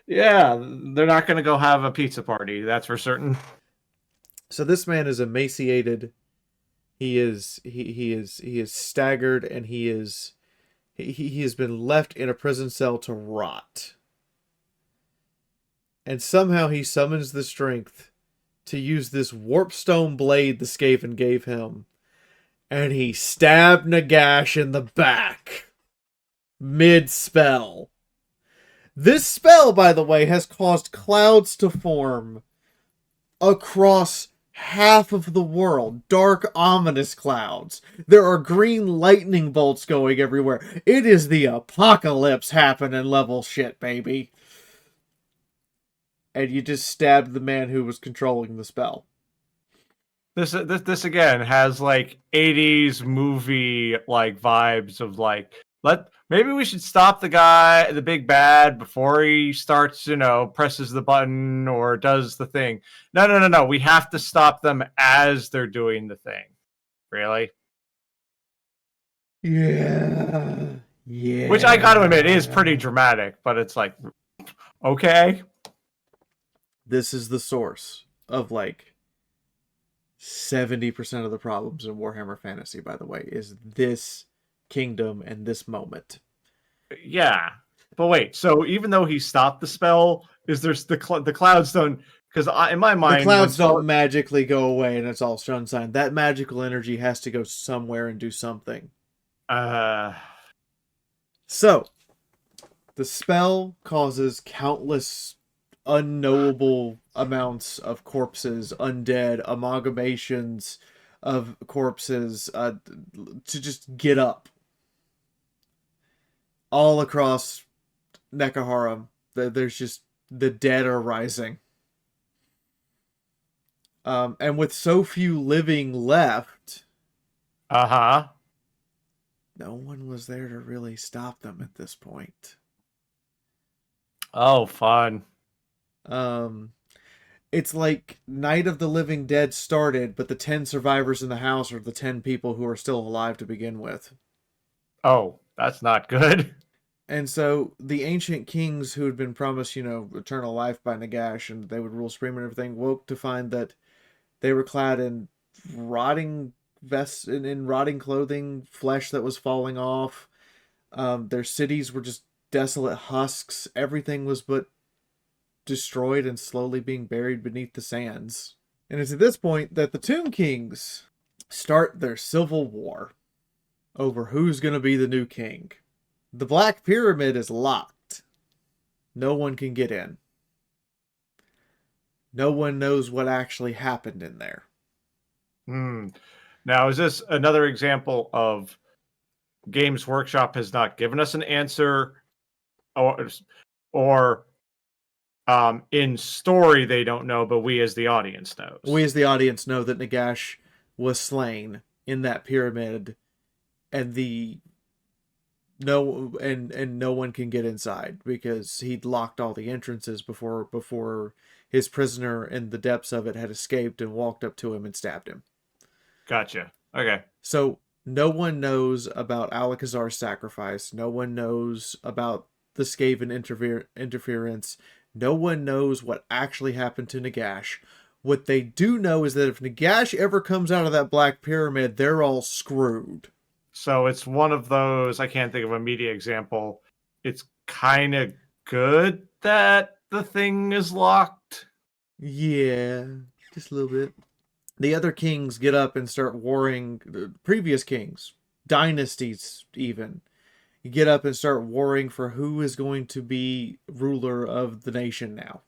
[SPEAKER 2] Yeah, they're not going to go have a pizza party. That's for certain.
[SPEAKER 1] So this man is emaciated. He is staggered, and he has been left in a prison cell to rot. And somehow he summons the strength to use this warpstone blade the Skaven gave him, and he stabbed Nagash in the back mid spell. This spell, by the way, has caused clouds to form across half of the world. Dark, ominous clouds. There are green lightning bolts going everywhere. It is the apocalypse happening level shit, baby. And you just stabbed the man who was controlling the spell.
[SPEAKER 2] This again has like 80s movie like vibes of like maybe we should stop the big bad before he starts, presses the button or does the thing. No. We have to stop them as they're doing the thing. Really?
[SPEAKER 1] Yeah. Yeah.
[SPEAKER 2] Which I got to admit is pretty dramatic, but it's like okay.
[SPEAKER 1] This is the source of like 70% of the problems in Warhammer Fantasy, by the way, is this kingdom and this moment.
[SPEAKER 2] Yeah. But wait, so even though he stopped the spell, is there's the clouds don't because in my
[SPEAKER 1] The
[SPEAKER 2] mind
[SPEAKER 1] clouds don't magically go away and it's all sunshine. That magical energy has to go somewhere and do something.
[SPEAKER 2] uh
[SPEAKER 1] So, the spell causes countless unknowable amounts of corpses, undead, amalgamations of corpses to just get up all across Nekahara. There's just the dead are rising. And with so few living left,
[SPEAKER 2] uh-huh.
[SPEAKER 1] no one was there to really stop them at this point.
[SPEAKER 2] Oh, fun.
[SPEAKER 1] Um, it's like Night of the Living Dead started, but the 10 survivors in the house are the 10 people who are still alive to begin with.
[SPEAKER 2] Oh, that's not good.
[SPEAKER 1] And so the ancient kings who had been promised, eternal life by Nagash and they would rule supreme and everything, woke to find that they were clad in rotting vests in rotting clothing, flesh that was falling off. Their cities were just desolate husks. Everything was but destroyed and slowly being buried beneath the sands. And it's at this point that the Tomb Kings start their civil war over who's going to be the new king. The Black Pyramid is locked. No one can get in. No one knows what actually happened in there.
[SPEAKER 2] Now, is this another example of Games Workshop has not given us an answer, or in story they don't know, but we as the audience knows?
[SPEAKER 1] We as the audience know that Nagash was slain in that pyramid, and no one can get inside because he'd locked all the entrances before his prisoner in the depths of it had escaped and walked up to him and stabbed him.
[SPEAKER 2] Gotcha. Okay.
[SPEAKER 1] So no one knows about Alacazar's sacrifice. No one knows about the Skaven interference. No one knows what actually happened to Nagash. What they do know is that if Nagash ever comes out of that Black Pyramid, they're all screwed.
[SPEAKER 2] So it's one of those, I can't think of a media example. It's kind of good that the thing is locked.
[SPEAKER 1] Yeah, just a little bit. The other kings get up and start warring, the previous kings, dynasties even, get up and start warring for who is going to be ruler of the nation now.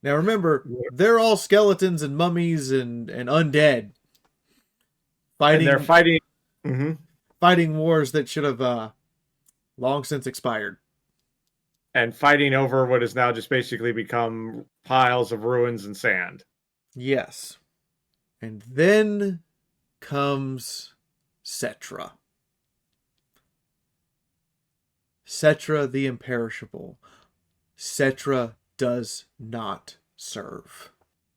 [SPEAKER 1] Now remember, they're all skeletons and mummies and undead.
[SPEAKER 2] And they're fighting.
[SPEAKER 1] Fighting wars that should have long since expired.
[SPEAKER 2] And fighting over what has now just basically become piles of ruins and sand.
[SPEAKER 1] Yes. And then comes Setra. Setra the Imperishable. Setra does not serve.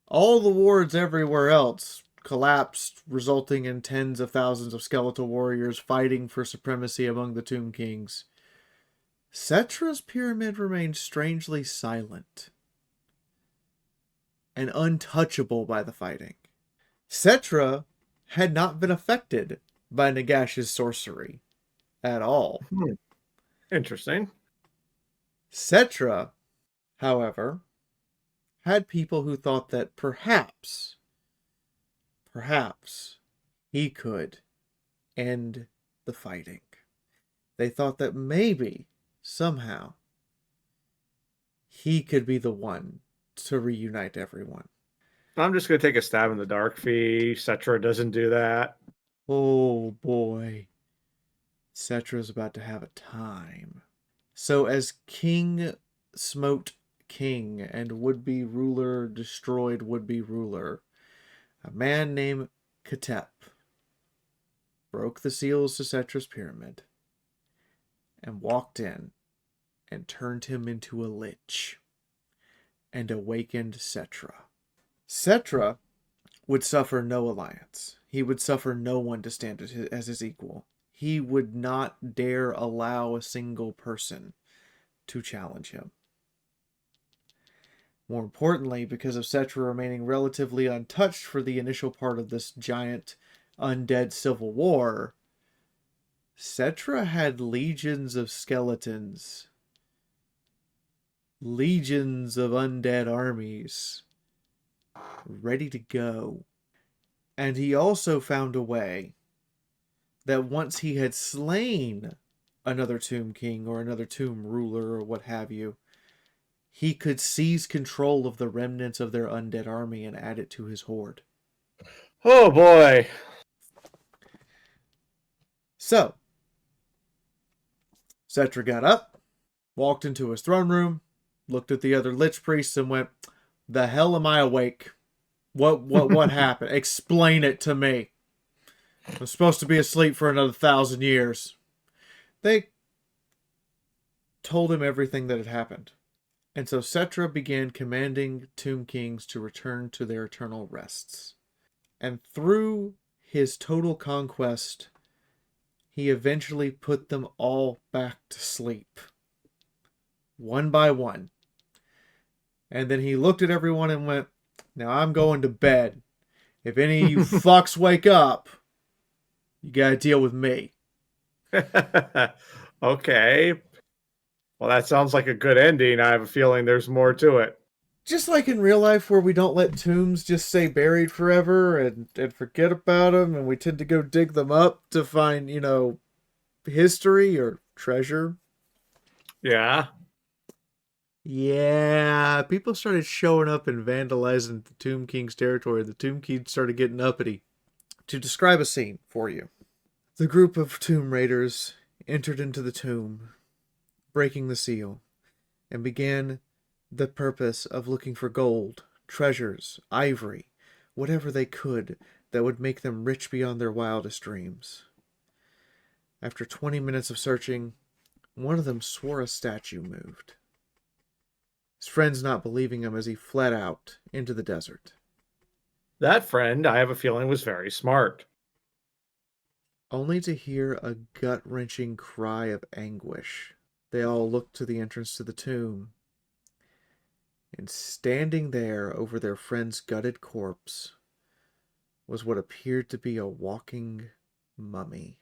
[SPEAKER 1] All the wards everywhere else collapsed, resulting in tens of thousands of skeletal warriors fighting for supremacy among the Tomb Kings. Setra's pyramid remained strangely silent and untouchable by the fighting. Setra had not been affected by Nagash's sorcery at all.
[SPEAKER 2] Interesting.
[SPEAKER 1] Setra, however, had people who thought that perhaps he could end the fighting. They thought that maybe, somehow, he could be the one to reunite everyone.
[SPEAKER 2] I'm just going to take a stab in the dark, Fee. Setra doesn't do that.
[SPEAKER 1] Oh boy. Setra's about to have a time. So as King smote King and would-be ruler destroyed would-be ruler, a man named Ketep broke the seals to Setra's pyramid and walked in and turned him into a lich and awakened Setra. Setra would suffer no alliance. He would suffer no one to stand as his equal. He would not dare allow a single person to challenge him. More importantly, because of Setra remaining relatively untouched for the initial part of this giant undead civil war, Setra had legions of skeletons, legions of undead armies ready to go. And he also found a way that once he had slain another Tomb King or another Tomb Ruler or what have you, he could seize control of the remnants of their undead army and add it to his horde.
[SPEAKER 2] Oh boy.
[SPEAKER 1] So, Setra got up, walked into his throne room, looked at the other Lich priests and went, "The hell am I awake? What happened? Explain it to me. I'm supposed to be asleep for another 1,000 years." They told him everything that had happened. And so Setra began commanding Tomb Kings to return to their eternal rests. And through his total conquest, he eventually put them all back to sleep. One by one. And then he looked at everyone and went, "Now I'm going to bed. If any of you fucks wake up, you gotta deal with me."
[SPEAKER 2] Okay. Well, that sounds like a good ending. I have a feeling there's more to it.
[SPEAKER 1] Just like in real life where we don't let tombs just stay buried forever and forget about them, and we tend to go dig them up to find, history or treasure.
[SPEAKER 2] Yeah.
[SPEAKER 1] Yeah, people started showing up and vandalizing the Tomb King's territory. The Tomb King started getting uppity. To describe a scene for you, the group of tomb raiders entered into the tomb, breaking the seal, and began the purpose of looking for gold, treasures, ivory, whatever they could that would make them rich beyond their wildest dreams. After 20 minutes of searching, one of them swore a statue moved. His friends not believing him as he fled out into the desert.
[SPEAKER 2] That friend, I have a feeling, was very smart.
[SPEAKER 1] Only to hear a gut-wrenching cry of anguish. They all looked to the entrance to the tomb. And standing there over their friend's gutted corpse was what appeared to be a walking mummy,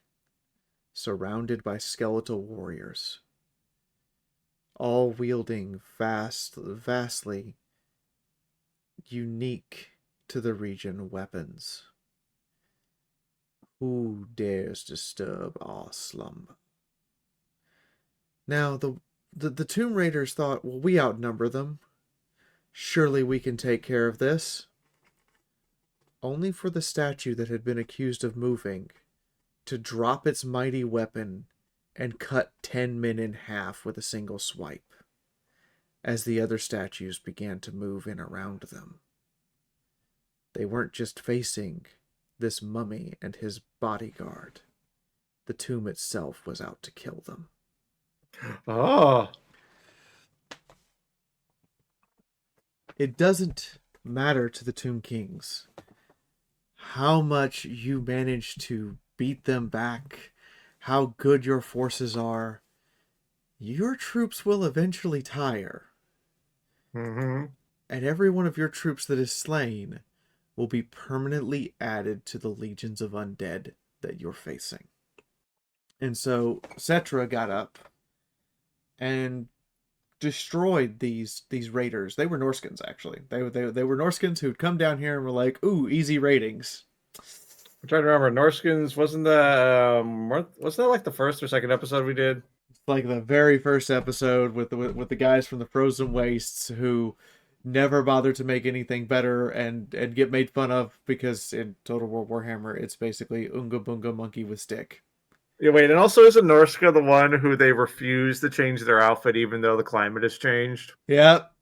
[SPEAKER 1] surrounded by skeletal warriors, all wielding vastly unique to the region weapons. Who dares disturb our slumber? Now, the Tomb Raiders thought, well, we outnumber them. Surely we can take care of this. Only for the statue that had been accused of moving to drop its mighty weapon and cut 10 men in half with a single swipe as the other statues began to move in around them. They weren't just facing this mummy and his bodyguard. The tomb itself was out to kill them.
[SPEAKER 2] Oh.
[SPEAKER 1] It doesn't matter to the Tomb Kings how much you manage to beat them back, how good your forces are. Your troops will eventually tire.
[SPEAKER 2] Mm-hmm.
[SPEAKER 1] And every one of your troops that is slain will be permanently added to the legions of undead that you're facing. And so Setra got up and destroyed these raiders. They were Norskins, actually. They were Norskins who'd come down here and were like, ooh, easy ratings.
[SPEAKER 2] I'm trying to remember. Norskins, wasn't that like the first or second episode we did?
[SPEAKER 1] It's like the very first episode with the guys from the Frozen Wastes who never bothered to make anything better and get made fun of because in Total War Warhammer, it's basically Unga Bunga Monkey with Stick.
[SPEAKER 2] Yeah, wait, and also isn't Norska the one who they refuse to change their outfit even though the climate has changed?
[SPEAKER 1] Yep.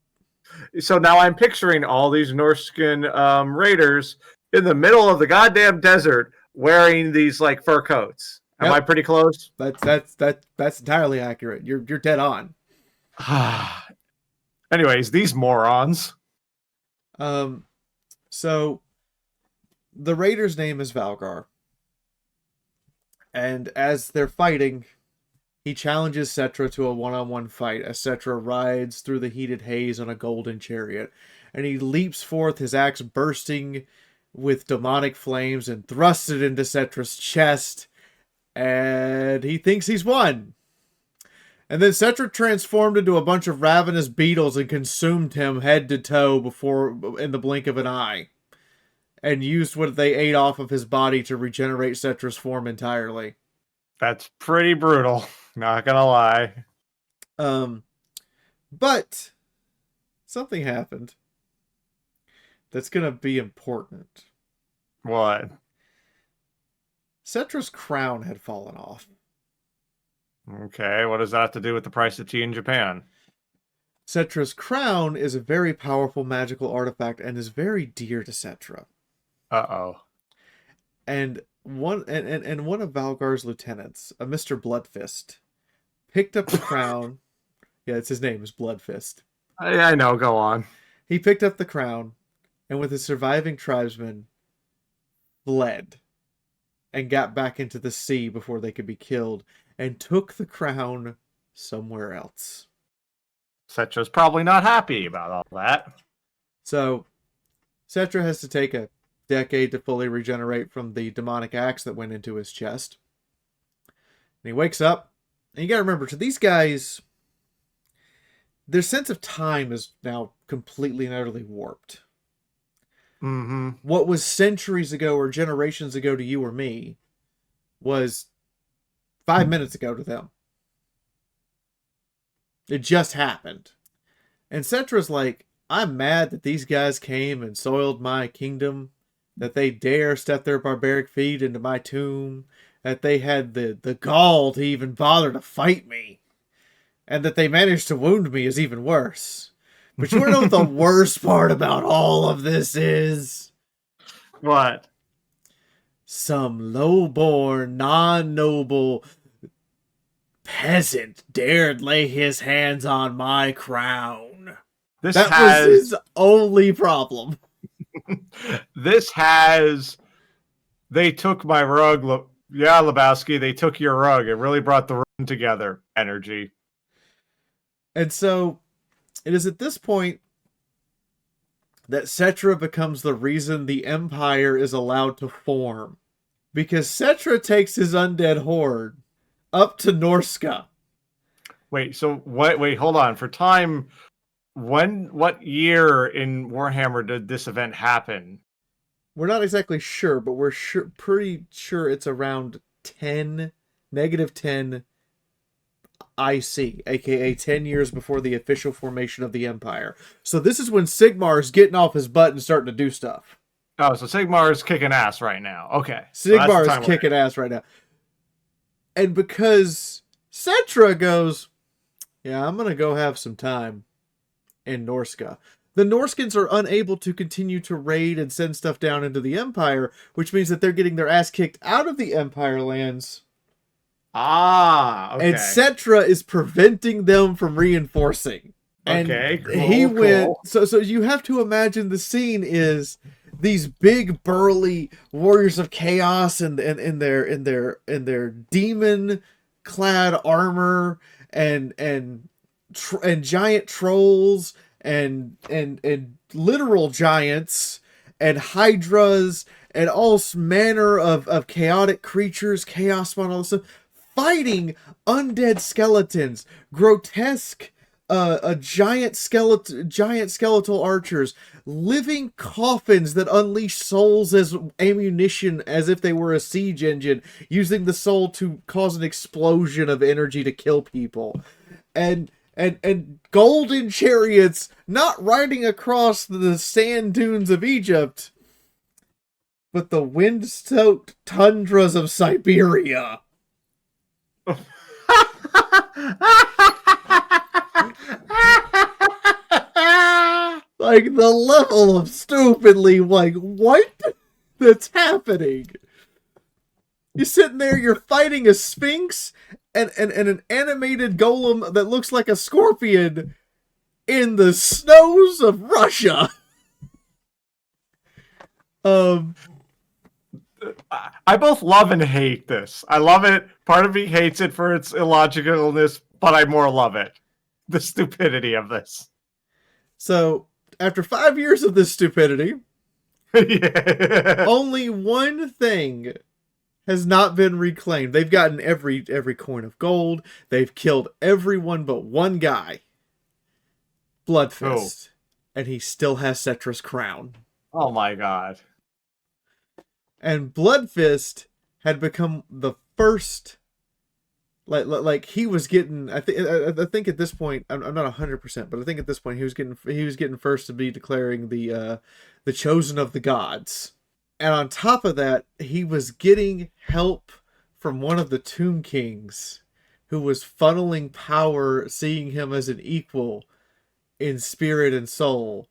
[SPEAKER 2] So now I'm picturing all these Norskin raiders in the middle of the goddamn desert wearing these like fur coats. Am I pretty close?
[SPEAKER 1] That's entirely accurate. You're dead on.
[SPEAKER 2] Anyways, these morons.
[SPEAKER 1] So the raider's name is Valgar. And as they're fighting, he challenges Setra to a one-on-one fight as Setra rides through the heated haze on a golden chariot. And he leaps forth, his axe bursting with demonic flames, and thrusts it into Setra's chest. And he thinks he's won. And then Setra transformed into a bunch of ravenous beetles and consumed him head to toe in the blink of an eye. And used what they ate off of his body to regenerate Setra's form entirely.
[SPEAKER 2] That's pretty brutal. Not gonna lie.
[SPEAKER 1] But something happened that's gonna be important.
[SPEAKER 2] What?
[SPEAKER 1] Setra's crown had fallen off.
[SPEAKER 2] Okay, what does that have to do with the price of tea in Japan?
[SPEAKER 1] Setra's crown is a very powerful magical artifact and is very dear to Setra.
[SPEAKER 2] Uh-oh.
[SPEAKER 1] And one of Valgar's lieutenants, a Mr. Bloodfist, picked up the crown. Yeah, it's his name is Bloodfist.
[SPEAKER 2] I know, go on.
[SPEAKER 1] He picked up the crown and with his surviving tribesmen fled and got back into the sea before they could be killed and took the crown somewhere else.
[SPEAKER 2] Setra's probably not happy about all that.
[SPEAKER 1] So Setra has to take a decade to fully regenerate from the demonic axe that went into his chest. And he wakes up, and you gotta remember, to these guys, their sense of time is now completely and utterly warped.
[SPEAKER 2] Mm-hmm.
[SPEAKER 1] What was centuries ago or generations ago to you or me was 5 minutes ago to them. It just happened. And Setra's like, I'm mad that these guys came and soiled my kingdom, that they dare step their barbaric feet into my tomb, that they had the gall to even bother to fight me, and that they managed to wound me is even worse. But you know what the worst part about all of this is?
[SPEAKER 2] What?
[SPEAKER 1] Some low-born, non-noble peasant dared lay his hands on my crown. Was his only problem.
[SPEAKER 2] They took my rug. Yeah, Lebowski, they took your rug. It really brought the room together. Energy.
[SPEAKER 1] And so, it is at this point that Setra becomes the reason the Empire is allowed to form. Because Setra takes his undead horde up to Norska.
[SPEAKER 2] Wait, so what? Wait, hold on. For time, what year in Warhammer did this event happen?
[SPEAKER 1] We're not exactly sure, but we're pretty sure it's around -10 IC, aka 10 years before the official formation of the Empire. So this is when Sigmar's getting off his butt and starting to do stuff.
[SPEAKER 2] Oh, so Sigmar's kicking ass right now. Okay.
[SPEAKER 1] Sigmar is kicking ass right now. And because Setra goes, yeah, I'm going to go have some time in Norska. The Norskins are unable to continue to raid and send stuff down into the Empire, which means that they're getting their ass kicked out of the Empire lands.
[SPEAKER 2] Ah,
[SPEAKER 1] And
[SPEAKER 2] okay.
[SPEAKER 1] Setra is preventing them from reinforcing. And
[SPEAKER 2] Okay,
[SPEAKER 1] he
[SPEAKER 2] cool,
[SPEAKER 1] went,
[SPEAKER 2] cool.
[SPEAKER 1] so you have to imagine the scene is these big burly warriors of chaos and in their demon clad armor and giant trolls and literal giants and hydras and all manner of chaotic creatures, chaos spawn, all this stuff, fighting undead skeletons, grotesque giant skeletal archers, living coffins that unleash souls as ammunition, as if they were a siege engine, using the soul to cause an explosion of energy to kill people, and golden chariots not riding across the sand dunes of Egypt, but the wind-soaked tundras of Siberia. Like, the level of stupidly, like, what? That's happening? You're sitting there, you're fighting a sphinx and an animated golem that looks like a scorpion in the snows of Russia. Um,
[SPEAKER 2] I both love and hate this. I love it. Part of me hates it for its illogicalness, but I more love it. The stupidity of this.
[SPEAKER 1] so, after 5 years of this stupidity,
[SPEAKER 2] Yeah.
[SPEAKER 1] only one thing has not been reclaimed. They've gotten every coin of gold. They've killed everyone but one guy,
[SPEAKER 2] Oh.
[SPEAKER 1] Bloodfist, and he still has Cetra's crown.
[SPEAKER 2] Oh my god.
[SPEAKER 1] And Bloodfist had become the first, like he was getting. I think at this point, I'm not 100%, but I think at this point he was getting first to be declaring the chosen of the gods. And on top of that, he was getting help from one of the Tomb Kings, who was funneling power, seeing him as an equal in spirit and soul,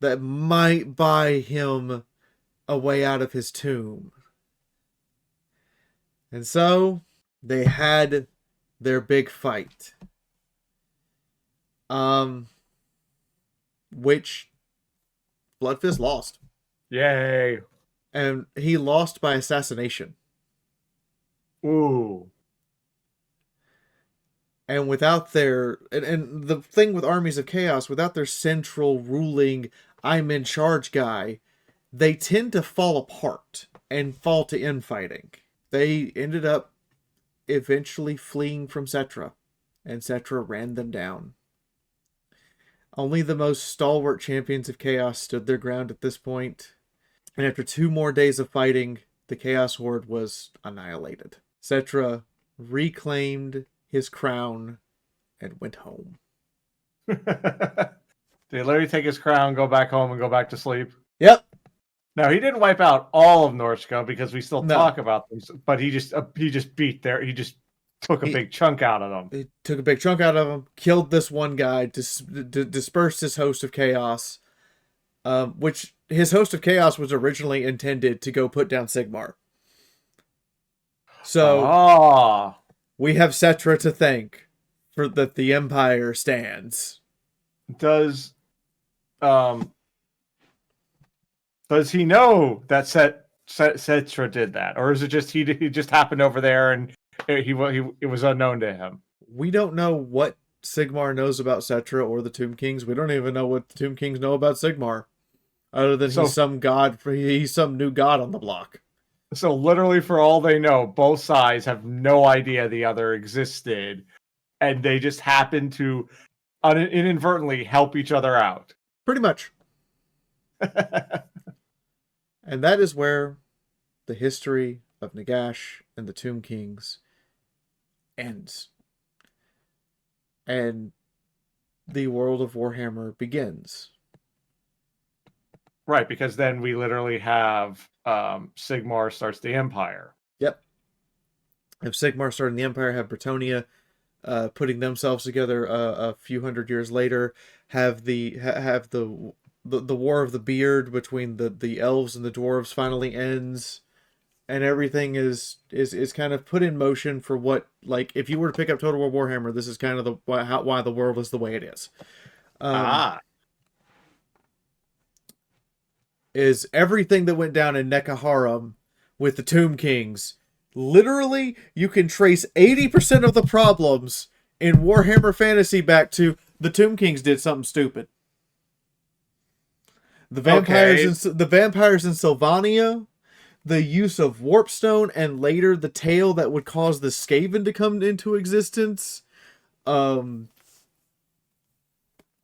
[SPEAKER 1] that might buy him a way out of his tomb. And so they had their big fight. Which Bloodfist lost.
[SPEAKER 2] Yay.
[SPEAKER 1] And he lost by assassination.
[SPEAKER 2] Ooh.
[SPEAKER 1] And without their and the thing with armies of chaos, without their central ruling I'm in charge guy, they tend to fall apart and fall to infighting. They ended up eventually fleeing from Setra, and Setra ran them down. Only the most stalwart champions of chaos stood their ground at this point, and after 2 more days of fighting, the Chaos Horde was annihilated. Setra reclaimed his crown and went home.
[SPEAKER 2] Did he literally take his crown, go back home, and go back to sleep?
[SPEAKER 1] Yep.
[SPEAKER 2] Now he didn't wipe out all of Norska because we still
[SPEAKER 1] No.
[SPEAKER 2] talk about them, but he just took a big chunk out of them.
[SPEAKER 1] He took a big chunk out of him, killed this one guy, dispersed his host of chaos, which his host of chaos was originally intended to go put down Sigmar. So we have Setra to thank for that the Empire stands.
[SPEAKER 2] Does he know that Setra did that, or is it just he just happened over there and it was unknown to him?
[SPEAKER 1] We don't know what Sigmar knows about Setra or the Tomb Kings. We don't even know what the Tomb Kings know about Sigmar, other than he's some god. He's some new god on the block.
[SPEAKER 2] So literally, for all they know, both sides have no idea the other existed, and they just happen to inadvertently help each other out.
[SPEAKER 1] Pretty much. And that is where the history of Nagash and the Tomb Kings ends. And the world of Warhammer begins.
[SPEAKER 2] Right, because then we literally have Sigmar starts the Empire.
[SPEAKER 1] Yep. Have Sigmar starting the Empire, have Bretonnia putting themselves together a few hundred years later, have the War of the Beard between the elves and the dwarves finally ends, and everything is kind of put in motion for what, like, if you were to pick up Total War Warhammer, this is kind of why the world is the way it is.
[SPEAKER 2] Ah,
[SPEAKER 1] Is everything that went down in Necaharum with the Tomb Kings. Literally, you can trace 80% of the problems in Warhammer Fantasy back to the Tomb Kings did something stupid.
[SPEAKER 2] okay.
[SPEAKER 1] The vampires in Sylvania, the use of Warpstone, and later the tale that would cause the Skaven to come into existence. Um,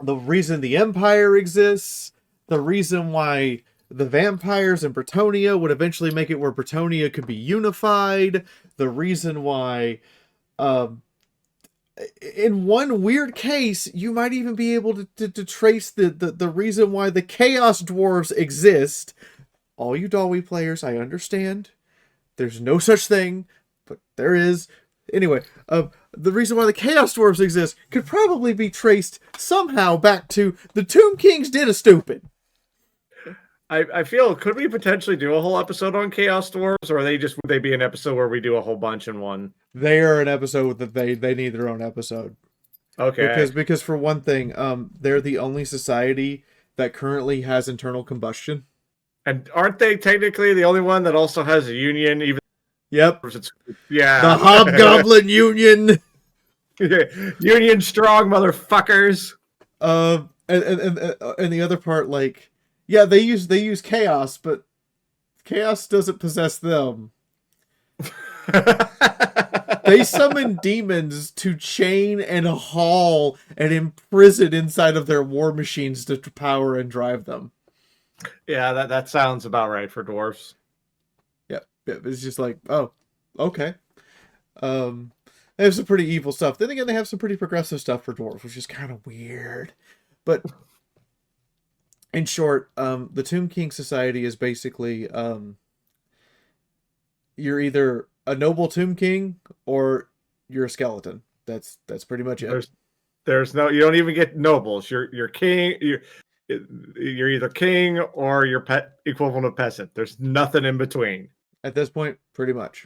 [SPEAKER 1] the reason the Empire exists, the reason why the vampires in Bretonnia would eventually make it where Bretonnia could be unified, the reason why, um, in one weird case, you might even be able to trace the reason why the Chaos Dwarves exist. All you Dalwi players, I understand. There's no such thing, but there is. Anyway, the reason why the Chaos Dwarves exist could probably be traced somehow back to the Tomb Kings did a stupid.
[SPEAKER 2] I feel, could we potentially do a whole episode on Chaos Dwarves, or would they be an episode where we do a whole bunch in one?
[SPEAKER 1] They are an episode that they need their own episode.
[SPEAKER 2] Okay.
[SPEAKER 1] Because for one thing, they're the only society that currently has internal combustion.
[SPEAKER 2] And aren't they technically the only one that also has a union, even
[SPEAKER 1] Yep.
[SPEAKER 2] yeah.
[SPEAKER 1] The Hobgoblin Union.
[SPEAKER 2] Union strong, motherfuckers.
[SPEAKER 1] And the other part, like, yeah, they use chaos, but chaos doesn't possess them. They summon demons to chain and haul and imprison inside of their war machines to power and drive them.
[SPEAKER 2] Yeah, that sounds about right for dwarfs.
[SPEAKER 1] Yeah, it's just like, oh, okay. They have some pretty evil stuff. Then again, they have some pretty progressive stuff for dwarves, which is kind of weird. But in short, the Tomb King Society is basically you're either a noble Tomb King or you're a skeleton. That's pretty much it.
[SPEAKER 2] There's no, you don't even get nobles. You're king. You're either king or your pet equivalent of peasant. There's nothing in between.
[SPEAKER 1] At this point, pretty much.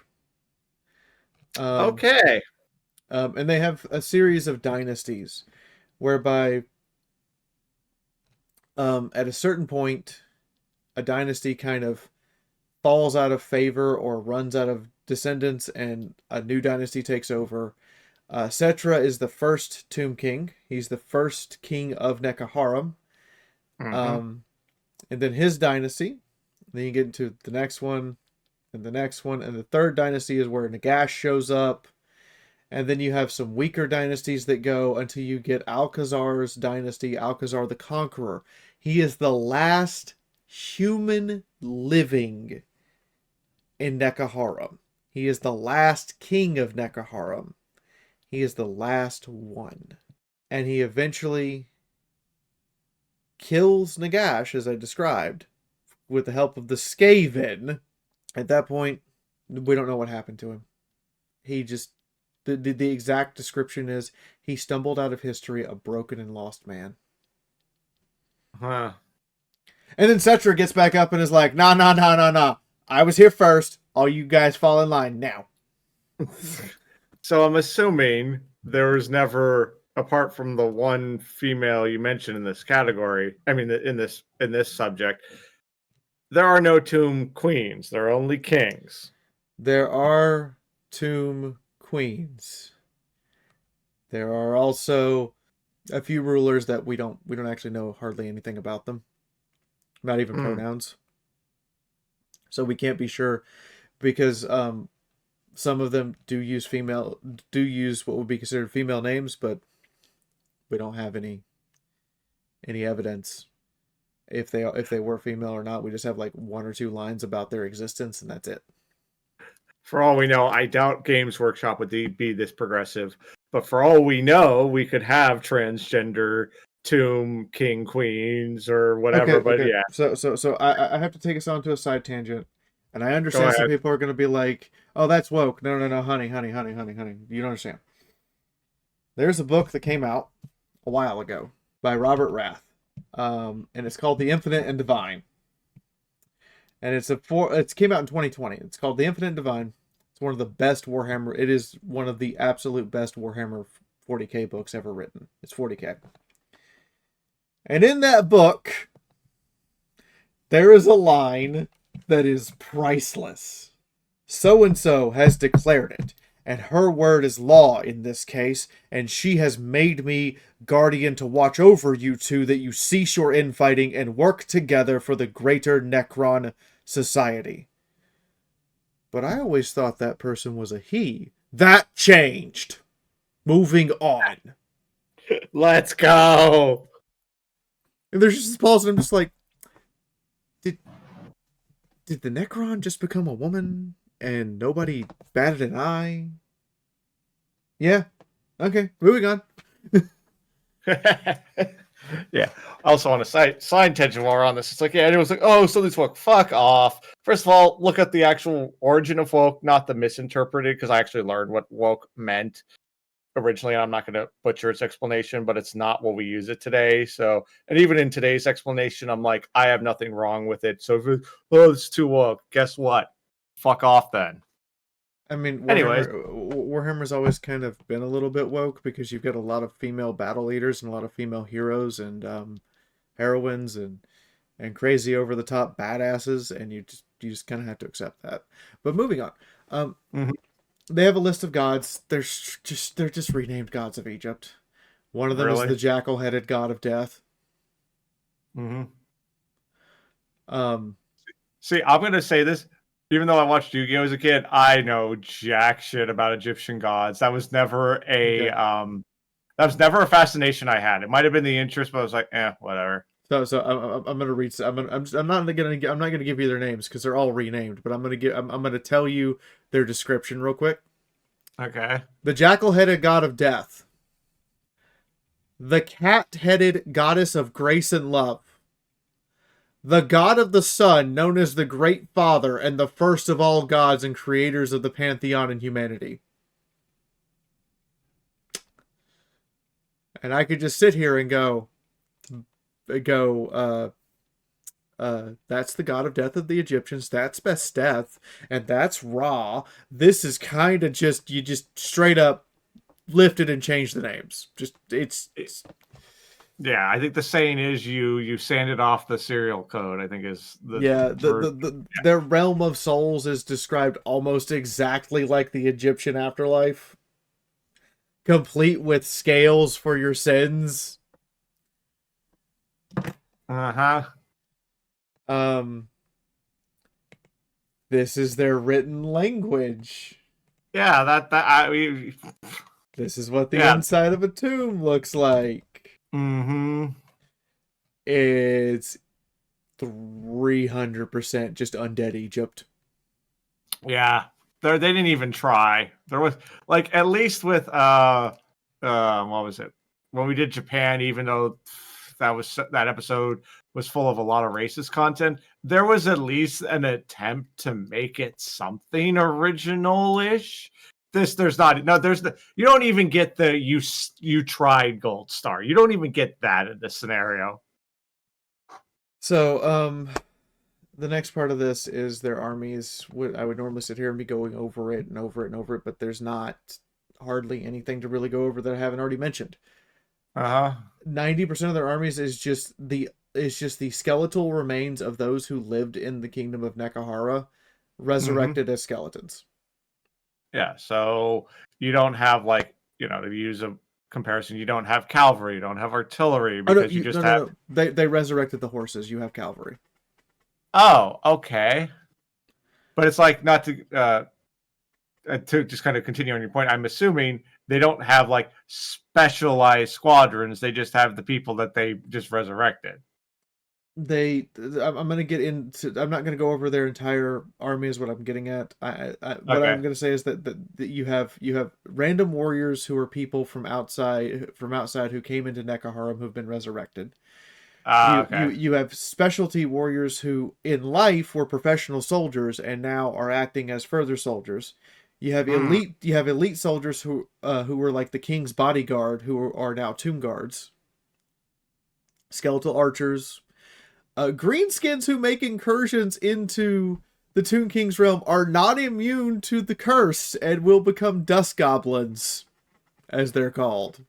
[SPEAKER 2] Okay.
[SPEAKER 1] And they have a series of dynasties whereby at a certain point, a dynasty kind of falls out of favor or runs out of descendants and a new dynasty takes over. Setra is the first Tomb King. He's the first king of Necaharum. And then his dynasty. Then you get into the next one, and the next one, and the third dynasty is where Nagash shows up. And then you have some weaker dynasties that go until you get Alcazar's dynasty, Alcazar the Conqueror. He is the last human living in Necaharum. He is the last king of Necaharum. He is the last one. And he eventually kills Nagash, as I described, with the help of the Skaven. At that point, we don't know what happened to him. He just... The exact description is he stumbled out of history a broken and lost man.
[SPEAKER 2] Huh.
[SPEAKER 1] And then Setra gets back up and is like, nah. I was here first. All you guys fall in line now.
[SPEAKER 2] So I'm assuming there was never, apart from the one female you mentioned in this category, I mean, in this subject, there are no tomb queens. There are only kings.
[SPEAKER 1] There are tomb queens. There are also a few rulers that we don't actually know hardly anything about them. Not even pronouns. So we can't be sure because some of them do use what would be considered female names, but we don't have any evidence if they were female or not. We just have like one or two lines about their existence, and that's it.
[SPEAKER 2] For all we know, I doubt Games Workshop would be this progressive. But for all we know, we could have transgender tomb king queens or whatever.
[SPEAKER 1] Okay.
[SPEAKER 2] Yeah.
[SPEAKER 1] So I have to take us on to a side tangent, and I understand some people are going to be like, Oh, that's woke. No, no, no, honey. You don't understand. There's a book that came out a while ago by Robert Rath, and it's called The Infinite and Divine. And it came out in 2020. It's called The Infinite and Divine. It's one of the best Warhammer. It is one of the absolute best Warhammer 40k books ever written. It's 40k. And in that book, there is a line that is priceless. So and so has declared it, and her word is law in this case, and she has made me guardian to watch over you two, that you cease your infighting and work together for the greater Necron society. But I always thought that person was a he. That changed. Moving on.
[SPEAKER 2] Let's go.
[SPEAKER 1] And there's just this pause, and I'm just like, did the Necron just become a woman and nobody batted an eye? Yeah. Okay, moving on.
[SPEAKER 2] Yeah. Also, on a side tangent while we're on this, it's like, yeah, and it was like, oh, something's woke. Fuck off. First of all, look at the actual origin of woke, not the misinterpreted, because I actually learned what woke meant originally. I'm not going to butcher its explanation, but it's not what we use it today. So, and even in today's explanation, I'm like, I have nothing wrong with it. So if it's too woke, guess what? Fuck off then.
[SPEAKER 1] I mean,
[SPEAKER 2] Anyways,
[SPEAKER 1] Warhammer's always kind of been a little bit woke because you've got a lot of female battle leaders and a lot of female heroes and heroines and crazy over the top badasses, and you just kind of have to accept that. But moving on,
[SPEAKER 2] mhm.
[SPEAKER 1] they have a list of gods. They're just renamed gods of Egypt. One of them is
[SPEAKER 2] Really?
[SPEAKER 1] the jackal-headed god of death.
[SPEAKER 2] Mm-hmm.
[SPEAKER 1] Um,
[SPEAKER 2] See, I'm going to say this. Even though I watched Yu-Gi-Oh as a kid, I know jack shit about Egyptian gods. That was never
[SPEAKER 1] okay.
[SPEAKER 2] a fascination I had. It might have been the interest, but I was like, whatever.
[SPEAKER 1] So I'm gonna read. I'm not gonna give you their names because they're all renamed. But I'm gonna tell you their description real quick.
[SPEAKER 2] Okay.
[SPEAKER 1] The jackal-headed god of death. The cat-headed goddess of grace and love. The god of the sun, known as the Great Father and the first of all gods and creators of the pantheon and humanity. And I could just sit here and go, that's the god of death of the Egyptians. That's best death, and that's Ra. This is kind of just you just straight up lifted and changed the names. Just it's
[SPEAKER 2] Yeah, I think the saying is you sanded off the serial code. I think is the
[SPEAKER 1] yeah.
[SPEAKER 2] yeah.
[SPEAKER 1] Their realm of souls is described almost exactly like the Egyptian afterlife, complete with scales for your sins.
[SPEAKER 2] Uh-huh.
[SPEAKER 1] This is their written language.
[SPEAKER 2] Yeah, that
[SPEAKER 1] This is what the
[SPEAKER 2] yeah.
[SPEAKER 1] inside of a tomb looks like.
[SPEAKER 2] Mm-hmm.
[SPEAKER 1] It's 300% just undead Egypt.
[SPEAKER 2] Yeah. They didn't even try. There was like at least with what was it? When we did Japan, even though that episode was full of a lot of racist content, there was at least an attempt to make it something original-ish. There's not you don't even get the you tried gold star. You don't even get that in this scenario.
[SPEAKER 1] So the next part of this is their armies. I would normally sit here and be going over it and over it and over it, but there's not hardly anything to really go over that I haven't already mentioned. 90% of their armies is just the skeletal remains of those who lived in the kingdom of Nekahara, resurrected as skeletons.
[SPEAKER 2] Yeah, so you don't have to use a comparison, you don't have cavalry, you don't have artillery because you just have.
[SPEAKER 1] No. They resurrected the horses. You have cavalry.
[SPEAKER 2] Oh, okay. But it's like not to just kind of continue on your point. I'm assuming they don't have like specialized squadrons. They just have the people that they just resurrected.
[SPEAKER 1] I'm going to get into. I'm not going to go over their entire army. Is what I'm getting at. What I'm going to say is that you have random warriors who are people from outside who came into Nekahara who've been resurrected.
[SPEAKER 2] Okay.
[SPEAKER 1] You have specialty warriors who in life were professional soldiers and now are acting as further soldiers.
[SPEAKER 2] Mm.
[SPEAKER 1] You have elite soldiers who were like the king's bodyguard who are now tomb guards. Skeletal archers, greenskins who make incursions into the Tomb King's realm are not immune to the curse and will become dust goblins, as they're called.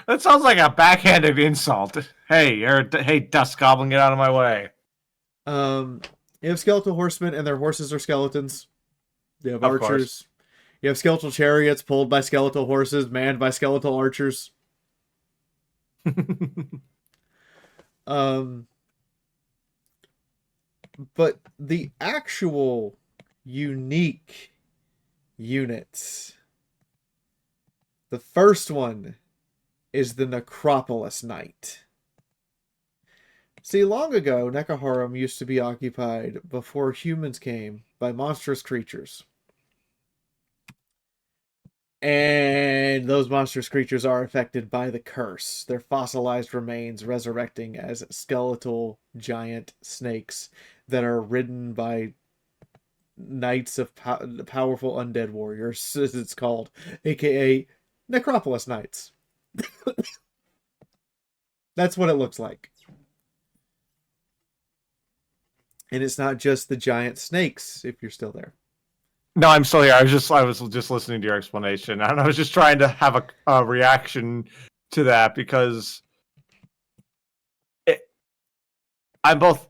[SPEAKER 2] That sounds like a backhanded insult. Hey, hey, dust goblin, get out of my way.
[SPEAKER 1] Um, you have skeletal horsemen, and their horses are skeletons. You have
[SPEAKER 2] Of course.
[SPEAKER 1] archers. You have skeletal chariots pulled by skeletal horses, manned by skeletal archers. Um, but the actual unique units. The first one is the Necropolis Knight. See, long ago, Necaharum used to be occupied, before humans came, by monstrous creatures. And those monstrous creatures are affected by the curse, their fossilized remains resurrecting as skeletal giant snakes that are ridden by knights of powerful undead warriors, as it's called, aka Necropolis Knights. That's what it looks like. And it's not just the giant snakes, if you're still there.
[SPEAKER 2] No, I'm still here. I was just listening to your explanation, and I was just trying to have a reaction to that because I'm both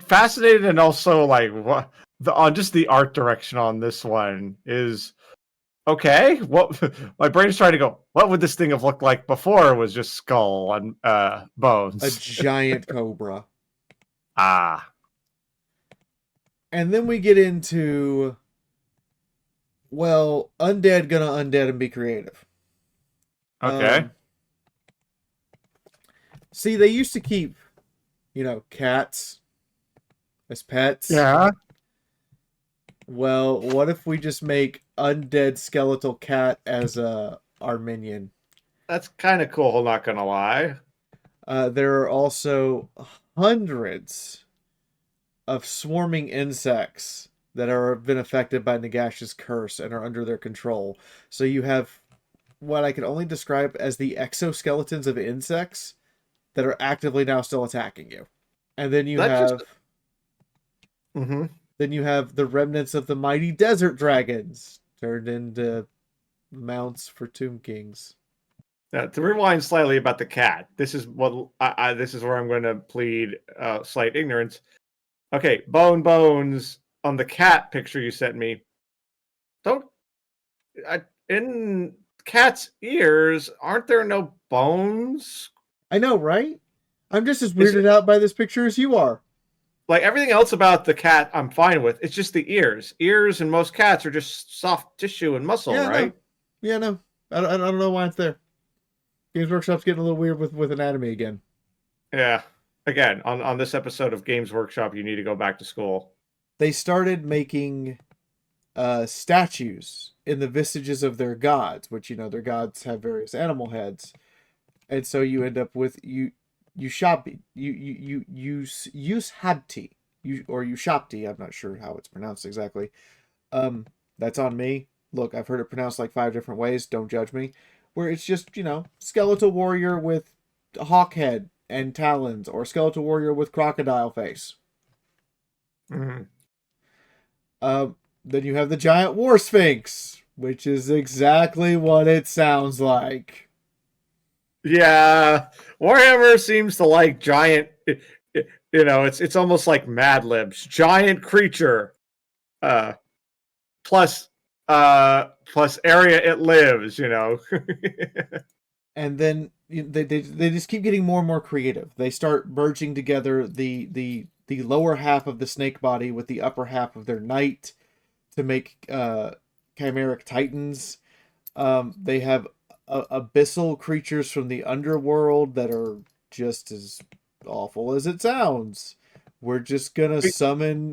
[SPEAKER 2] fascinated and also like what on just the art direction on this one is okay. What my brain's trying to go. What would this thing have looked like before? It was just skull and bones.
[SPEAKER 1] A giant cobra.
[SPEAKER 2] Ah.
[SPEAKER 1] And then we get into, well, undead gonna undead and be creative.
[SPEAKER 2] Okay.
[SPEAKER 1] See, they used to keep, cats as pets.
[SPEAKER 2] Yeah.
[SPEAKER 1] Well, what if we just make undead skeletal cat as our minion?
[SPEAKER 2] That's kind of cool, I'm not gonna lie.
[SPEAKER 1] There are also hundreds of swarming insects that are been affected by Nagash's curse and are under their control. So you have what I can only describe as the exoskeletons of insects that are actively now still attacking you. And then then you have the remnants of the mighty desert dragons turned into mounts for Tomb Kings.
[SPEAKER 2] Now, to rewind slightly about the cat, this is what this is where I'm going to plead slight ignorance. Okay, bones on the cat picture you sent me. In cat's ears, aren't there no bones?
[SPEAKER 1] I know, right? I'm just as weirded out by this picture as you are.
[SPEAKER 2] Like everything else about the cat, I'm fine with. It's just the ears. Ears in most cats are just soft tissue and muscle, right?
[SPEAKER 1] No. Yeah, no. I don't know why it's there. Games Workshop's getting a little weird with anatomy again.
[SPEAKER 2] Yeah. Again, on this episode of Games Workshop, you need to go back to school.
[SPEAKER 1] They started making statues in the vestiges of their gods, which, their gods have various animal heads. And so you end up with Ushapti, or Ushapti, I'm not sure how it's pronounced exactly. That's on me. Look, I've heard it pronounced like 5 different ways, don't judge me. Where it's just, skeletal warrior with a hawk head and talons, or skeletal warrior with crocodile face.
[SPEAKER 2] Mm-hmm.
[SPEAKER 1] Then you have the giant war sphinx, which is exactly what it sounds like.
[SPEAKER 2] Yeah, Warhammer seems to like giant. It's almost like Mad Libs. Giant creature, plus area it lives.
[SPEAKER 1] And then they just keep getting more and more creative. They start merging together the lower half of the snake body with the upper half of their knight to make chimeric titans. They have abyssal creatures from the underworld that are just as awful as it sounds. We're just gonna summon,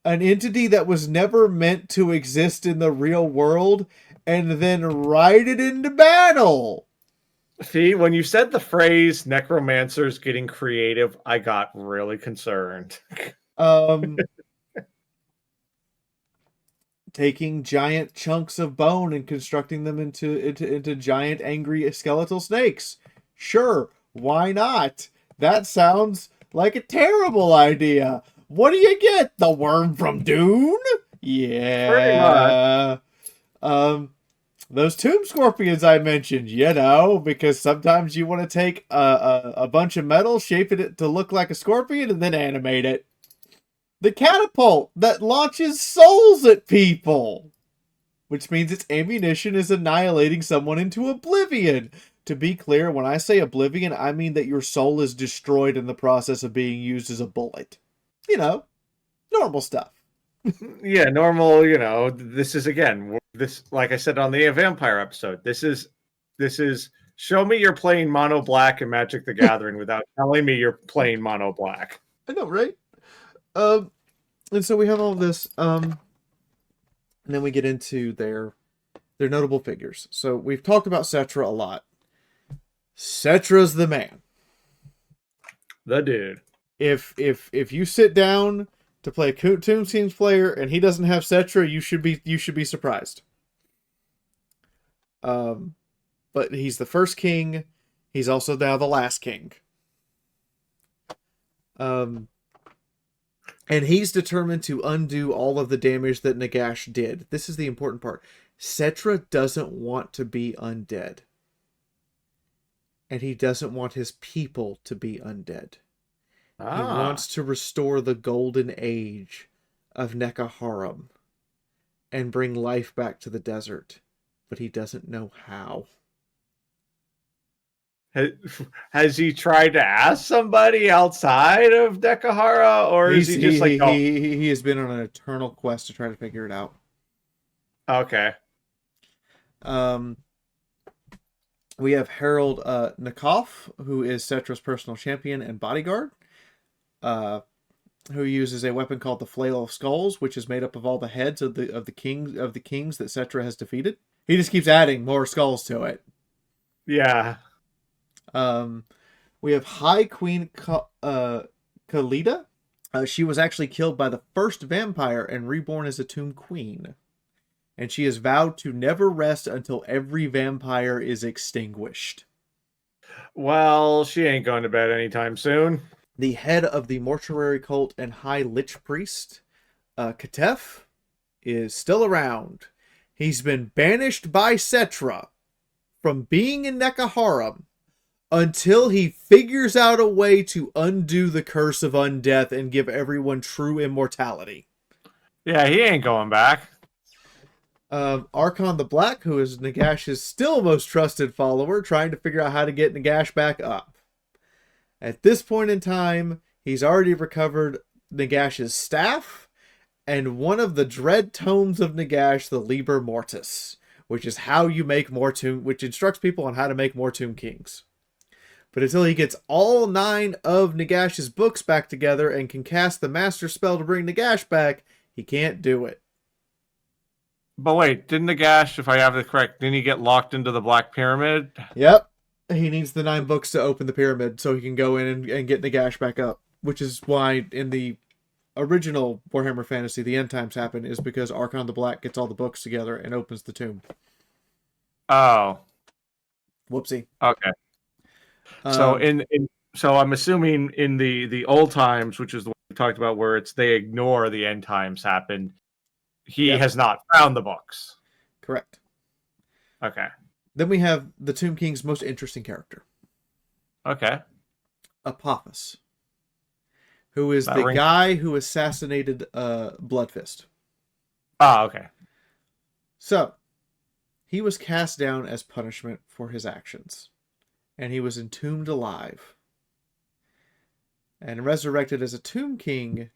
[SPEAKER 1] an entity that was never meant to exist in the real world and then ride it into battle.
[SPEAKER 2] See, when you said the phrase necromancers getting creative, I got really concerned.
[SPEAKER 1] Um, taking giant chunks of bone and constructing them into giant angry skeletal snakes. Sure, why not? That sounds like a terrible idea. What do you get? The worm from Dune?
[SPEAKER 2] Pretty much.
[SPEAKER 1] Yeah. Um, those tomb scorpions I mentioned, because sometimes you want to take a bunch of metal, shape it to look like a scorpion, and then animate it. The catapult that launches souls at people, which means its ammunition is annihilating someone into oblivion. To be clear, when I say oblivion, I mean that your soul is destroyed in the process of being used as a bullet. Normal stuff.
[SPEAKER 2] Yeah, normal, this is again, this, like I said on the vampire episode, this is show me you're playing mono black in Magic the Gathering without telling me you're playing mono black.
[SPEAKER 1] I know, right? And so we have all this, and then we get into their notable figures. So we've talked about Setra a lot. Setra's the man.
[SPEAKER 2] The dude.
[SPEAKER 1] If you sit down to play a Toon Teams player and he doesn't have Setra, you should be surprised. But he's the first king. He's also now the last king. And he's determined to undo all of the damage that Nagash did. This is the important part. Setra doesn't want to be undead. And he doesn't want his people to be undead. He wants to restore the golden age of Necaharum and bring life back to the desert. But he doesn't know how.
[SPEAKER 2] Has he tried to ask somebody outside of Nekahara, or is he just
[SPEAKER 1] he has been on an eternal quest to try to figure it out.
[SPEAKER 2] Okay.
[SPEAKER 1] We have Harold Nakov, who is Setra's personal champion and bodyguard, who uses a weapon called the Flail of Skulls, which is made up of all the heads of the kings that Setra has defeated. He just keeps adding more skulls to it.
[SPEAKER 2] Yeah.
[SPEAKER 1] We have High Queen Khalida. She was actually killed by the first vampire and reborn as a Tomb Queen. And she has vowed to never rest until every vampire is extinguished.
[SPEAKER 2] Well, she ain't going to bed anytime soon.
[SPEAKER 1] The head of the mortuary cult and high lich priest, Katef, is still around. He's been banished by Setra from being in Necaharum until he figures out a way to undo the curse of undeath and give everyone true immortality.
[SPEAKER 2] Yeah, he ain't going back.
[SPEAKER 1] Archon the Black, who is Nagash's still most trusted follower, trying to figure out how to get Nagash back up. At this point in time, he's already recovered Nagash's staff and one of the dread tomes of Nagash, the Liber Mortis, which is how you make more tomb, which instructs people on how to make more Tomb Kings. But until he gets all 9 of Nagash's books back together and can cast the master spell to bring Nagash back, he can't do it.
[SPEAKER 2] But wait, didn't Nagash, if I have it correct, didn't he get locked into the Black Pyramid?
[SPEAKER 1] Yep. He needs the 9 books to open the pyramid so he can go in and get Nagash back up. Which is why in the original Warhammer Fantasy, the end times happen, is because Archon the Black gets all the books together and opens the tomb.
[SPEAKER 2] Oh.
[SPEAKER 1] Whoopsie.
[SPEAKER 2] Okay. So so I'm assuming in the old times, which is the one we talked about, where they ignore the end times happened, he has not found the books.
[SPEAKER 1] Correct.
[SPEAKER 2] Okay.
[SPEAKER 1] Then we have the Tomb King's most interesting character.
[SPEAKER 2] Okay.
[SPEAKER 1] Apophis, who is the guy who assassinated Bloodfist.
[SPEAKER 2] Ah, okay.
[SPEAKER 1] So, he was cast down as punishment for his actions. And he was entombed alive. And resurrected as a Tomb King.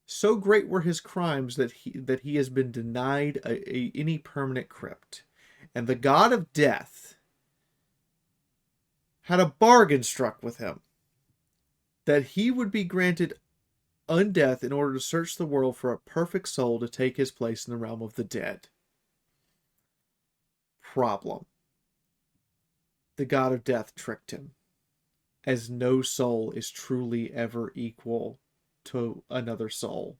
[SPEAKER 1] So great were his crimes that he has been denied any permanent crypt. And the god of death had a bargain struck with him that he would be granted undeath in order to search the world for a perfect soul to take his place in the realm of the dead. Problem. the god of death tricked him, as no soul is truly ever equal to another soul,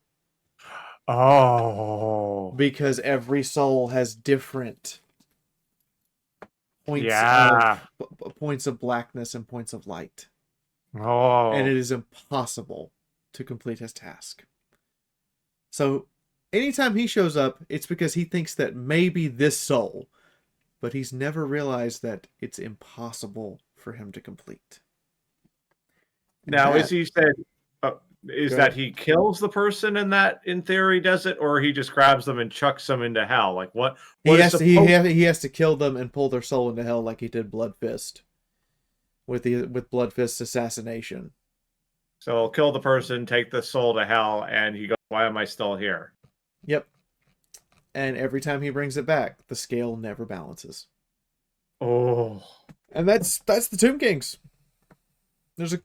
[SPEAKER 2] Oh,
[SPEAKER 1] because every soul has different points of
[SPEAKER 2] yeah.
[SPEAKER 1] points of blackness and points of light, and
[SPEAKER 2] Oh,
[SPEAKER 1] it is impossible to complete his task. So anytime he shows up, it's because he thinks that maybe this soul, but he's never realized that it's impossible for him to complete. And
[SPEAKER 2] now is
[SPEAKER 1] that,
[SPEAKER 2] he said? Is
[SPEAKER 1] go
[SPEAKER 2] that
[SPEAKER 1] ahead.
[SPEAKER 2] he kills the person and that in theory does it, or he just grabs them and chucks them into hell? Like what?
[SPEAKER 1] He
[SPEAKER 2] What is
[SPEAKER 1] has to he
[SPEAKER 2] supposed?
[SPEAKER 1] he has to kill them and pull their soul into hell like he did Blood Fist with Blood Fist's assassination.
[SPEAKER 2] So he'll kill the person, take the soul to hell, and he goes, "Why am I still here?"
[SPEAKER 1] Yep. And every time he brings it back, the scale never balances.
[SPEAKER 2] Oh,
[SPEAKER 1] And that's the Tomb Kings. There's a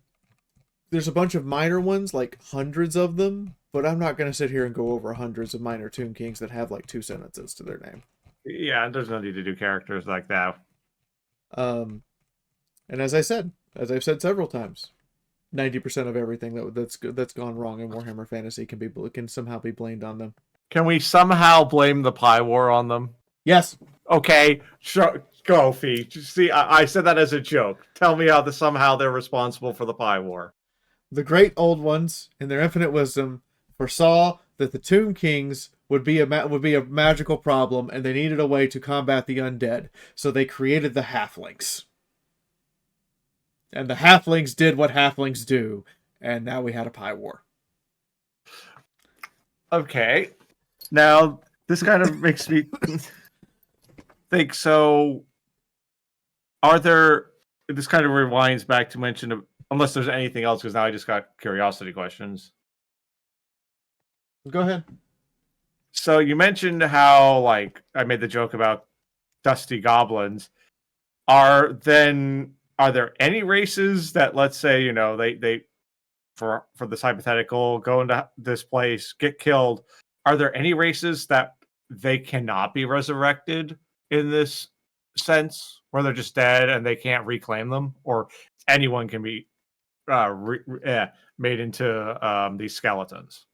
[SPEAKER 1] there's a bunch of minor ones, like hundreds of them, but I'm not going to sit here and go over hundreds of minor Tomb Kings that have like two sentences to their name.
[SPEAKER 2] yeah. There's no need to do characters like that.
[SPEAKER 1] Um, and as I've said several times, 90% of everything that's gone wrong in Warhammer Fantasy can somehow be blamed on them.
[SPEAKER 2] Can we somehow blame the Pie War on them?
[SPEAKER 1] Yes,
[SPEAKER 2] Okay, sure. Go, Fee. See, I said that as a joke. Tell me how somehow they're responsible for the Pie War.
[SPEAKER 1] the great old ones, in their infinite wisdom, foresaw that the Tomb Kings would be a magical problem, and they needed a way to combat the undead. So they created the Halflings, and the Halflings did what Halflings do, and now we had a pie war.
[SPEAKER 2] Okay. Now, this kind of makes me think, so are there, this kind of rewinds back to mention, unless there's anything else, because now I just got curiosity questions.
[SPEAKER 1] Go ahead.
[SPEAKER 2] So you mentioned how, like, I made the joke about dusty goblins. Are there any races that, let's say, they for this hypothetical, go into this place, get killed? Are there any races that they cannot be resurrected in this sense, where they're just dead and they can't reclaim them, or anyone can be made into these skeletons?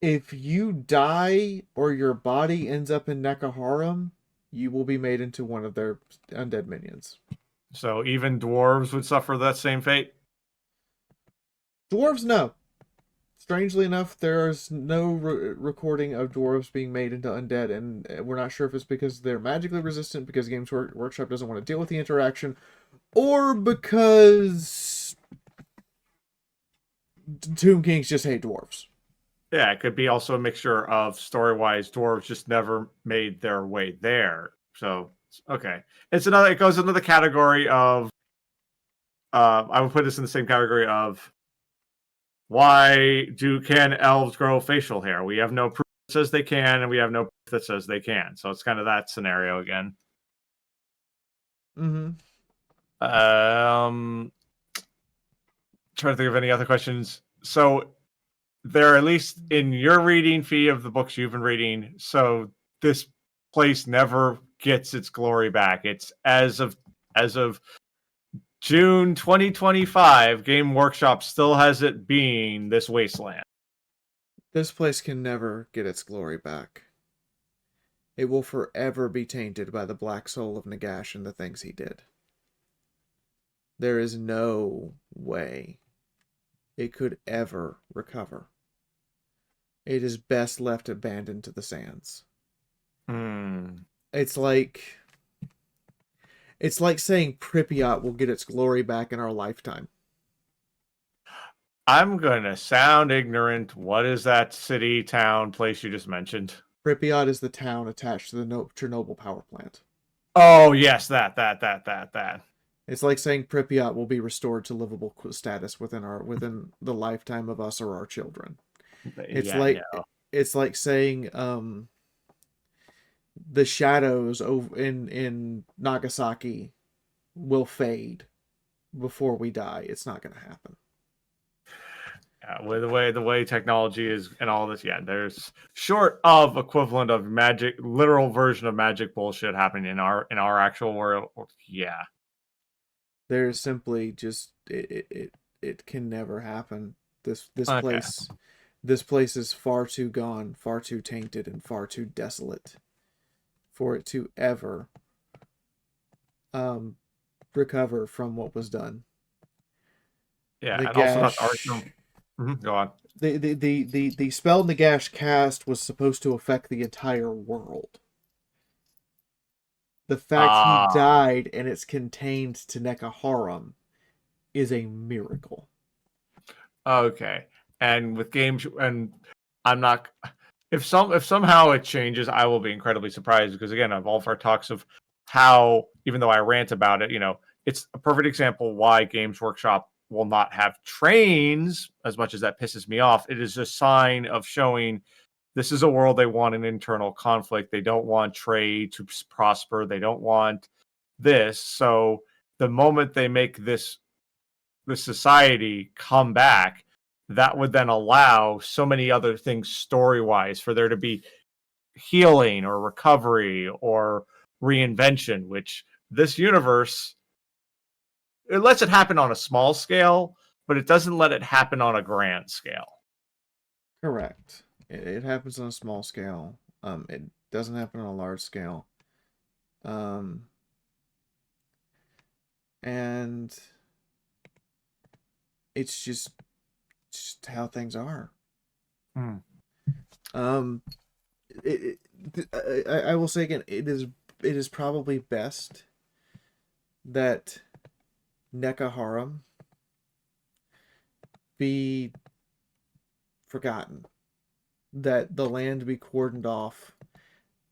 [SPEAKER 1] If you die or your body ends up in Nekaharim, you will be made into one of their undead minions.
[SPEAKER 2] So even dwarves would suffer that same fate.
[SPEAKER 1] Dwarves, no. Strangely enough, there's no recording of dwarves being made into undead, and we're not sure if it's because they're magically resistant, because Games Workshop doesn't want to deal with the interaction, or because Tomb Kings just hate dwarves.
[SPEAKER 2] Yeah, it could be also a mixture of story-wise, dwarves just never made their way there. So okay, it goes into the category of I would put this in the same category of, why can elves grow facial hair? We have no proof that says they can, and we have no proof that says they can. So it's kind of that scenario again.
[SPEAKER 1] Mm-hmm.
[SPEAKER 2] Trying to think of any other questions. So they're, at least in your reading, Fee, of the books you've been reading, so this place never gets its glory back. It's as of June 2025, Game Workshop still has it being this wasteland.
[SPEAKER 1] This place can never get its glory back. It will forever be tainted by the black soul of Nagash and the things he did. There is no way it could ever recover. It is best left abandoned to the sands. It's like saying Pripyat will get its glory back in our lifetime.
[SPEAKER 2] I'm gonna sound ignorant. What is that city, town, place you just mentioned?
[SPEAKER 1] Pripyat is the town attached to the Chernobyl power plant.
[SPEAKER 2] Oh yes, that.
[SPEAKER 1] It's like saying Pripyat will be restored to livable status within the lifetime of us or our children. It's like saying the shadows in Nagasaki will fade before we die. It's not going to happen.
[SPEAKER 2] Yeah, with the way technology is and all this, yeah, there's short of equivalent of magic, literal version of magic bullshit happening in our actual world. Yeah.
[SPEAKER 1] There's simply just it can never happen. This
[SPEAKER 2] Okay.
[SPEAKER 1] place is far too gone, far too tainted, and far too desolate for it to ever um recover from what was done.
[SPEAKER 2] Yeah,
[SPEAKER 1] The
[SPEAKER 2] and also not to argue.
[SPEAKER 1] gash
[SPEAKER 2] Go on.
[SPEAKER 1] the spell Nagash cast was supposed to affect the entire world. The fact he
[SPEAKER 2] Ah,
[SPEAKER 1] died and it's contained to Nekaharam is a miracle.
[SPEAKER 2] okay. And with games, and I'm not. If somehow it changes, I will be incredibly surprised because again, of all of our talks of how, even though I rant about it, it's a perfect example why Games Workshop will not have trains. As much as that pisses me off, it is a sign of showing this is a world they want an internal conflict. They don't want trade to prosper. They don't want this. So the moment they make the society come back, that would then allow so many other things story wise for there to be healing or recovery or reinvention, which this universe, it lets it happen on a small scale, but it doesn't let it happen on a grand scale.
[SPEAKER 1] Correct. It happens on a small scale. It doesn't happen on a large scale. Um, and it's just how things are.
[SPEAKER 2] Hmm.
[SPEAKER 1] Um, I will say again, it is probably best that Nekaharam be forgotten, that the land be cordoned off,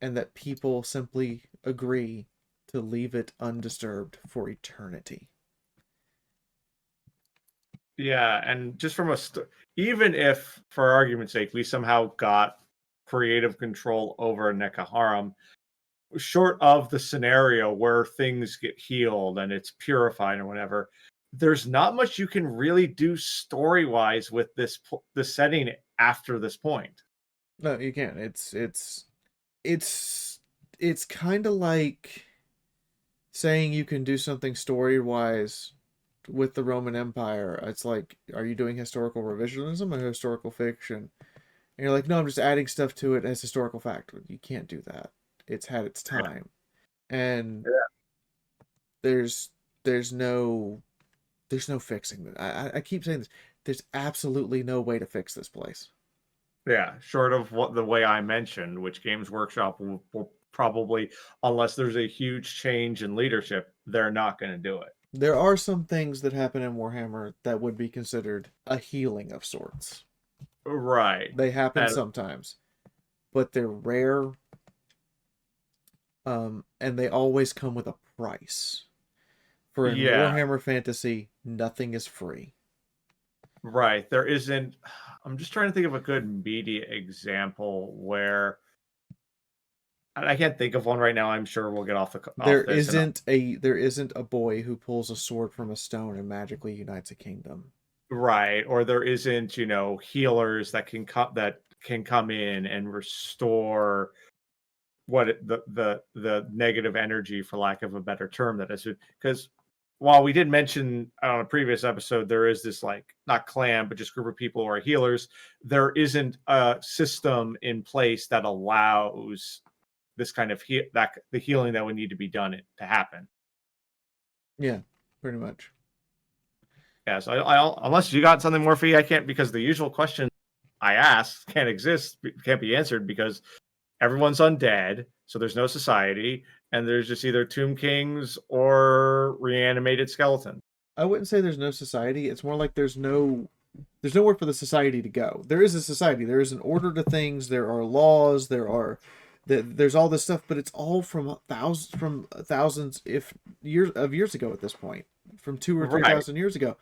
[SPEAKER 1] and that people simply agree to leave it undisturbed for eternity.
[SPEAKER 2] Yeah, and just from even if, for argument's sake, we somehow got creative control over Nekaharam, short of the scenario where things get healed and it's purified or whatever, there's not much you can really do story wise with this setting after this point.
[SPEAKER 1] No, you can't. It's kind of like saying you can do something story wise with the Roman Empire. It's like, are you doing historical revisionism or historical fiction? And you're like, no, I'm just adding stuff to it as historical fact. You can't do that. It's had its time, and there's there's no there's no fixing it. I keep saying this. There's absolutely no way to fix this place.
[SPEAKER 2] Yeah, short of what the way I mentioned, which Games Workshop will probably, unless there's a huge change in leadership, they're not going to do it.
[SPEAKER 1] There are some things that happen in Warhammer that would be considered a healing of sorts.
[SPEAKER 2] Right.
[SPEAKER 1] They happen
[SPEAKER 2] And
[SPEAKER 1] sometimes, but they're rare, and they always come with a price. For in
[SPEAKER 2] yeah,
[SPEAKER 1] Warhammer Fantasy, nothing is free.
[SPEAKER 2] right. There isn't. I'm just trying to think of a good media example where and I can't think of one right now. I'm sure we'll get
[SPEAKER 1] There
[SPEAKER 2] off this and
[SPEAKER 1] isn't a there isn't a boy who pulls a sword from a stone and magically unites a kingdom.
[SPEAKER 2] right, or there isn't, healers that can come in and restore the negative energy, for lack of a better term, that is because while we did mention on a previous episode there is this like not clan but just group of people who are healers, there isn't a system in place that allows this kind of the healing that would need to be done to happen.
[SPEAKER 1] Yeah, pretty much.
[SPEAKER 2] Yeah, so unless you got something more for you, I can't, because the usual question I ask can't be answered because everyone's undead, so there's no society, and there's just either Tomb Kings or reanimated skeletons.
[SPEAKER 1] I wouldn't say there's no society. It's more like there's nowhere for the society to go. There is a society. There is an order to things. There are laws. There's all this stuff, but it's all from thousands if years ago at this point, from two or three
[SPEAKER 2] Right,
[SPEAKER 1] thousand years ago,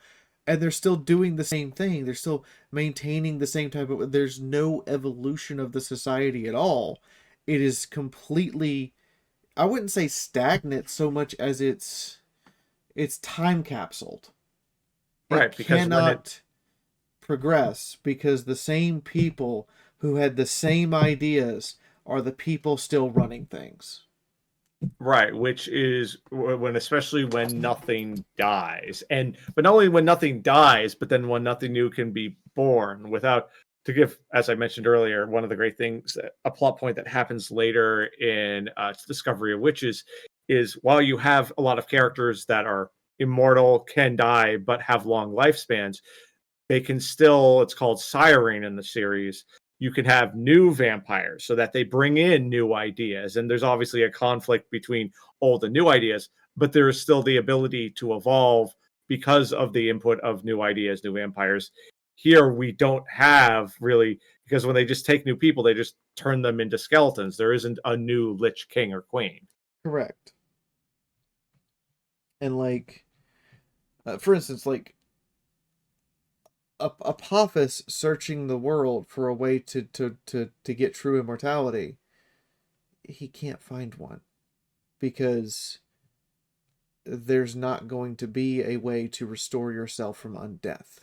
[SPEAKER 1] and they're still doing the same thing. They're still maintaining the same type of. There's no evolution of the society at all. It is completely. I wouldn't say stagnant so much as it's time capsuled. It
[SPEAKER 2] right, because when it
[SPEAKER 1] cannot progress because the same people who had the same ideas are the people still running things.
[SPEAKER 2] Right, which is when, especially when nothing dies, but not only when nothing dies, but then when nothing new can be born. Without to give, as I mentioned earlier, one of the great things, a plot point that happens later in Discovery of Witches, is while you have a lot of characters that are immortal, can die, but have long lifespans, they can still, it's called siring in the series, you can have new vampires so that they bring in new ideas, and there's obviously a conflict between old and new ideas, but there is still the ability to evolve because of the input of new ideas, new vampires. Here we don't have really, because when they just take new people, they just turn them into skeletons. There isn't a new lich king or queen.
[SPEAKER 1] Correct. And like, for instance, like Apophis searching the world for a way to get true immortality, he can't find one because there's not going to be a way to restore yourself from undeath.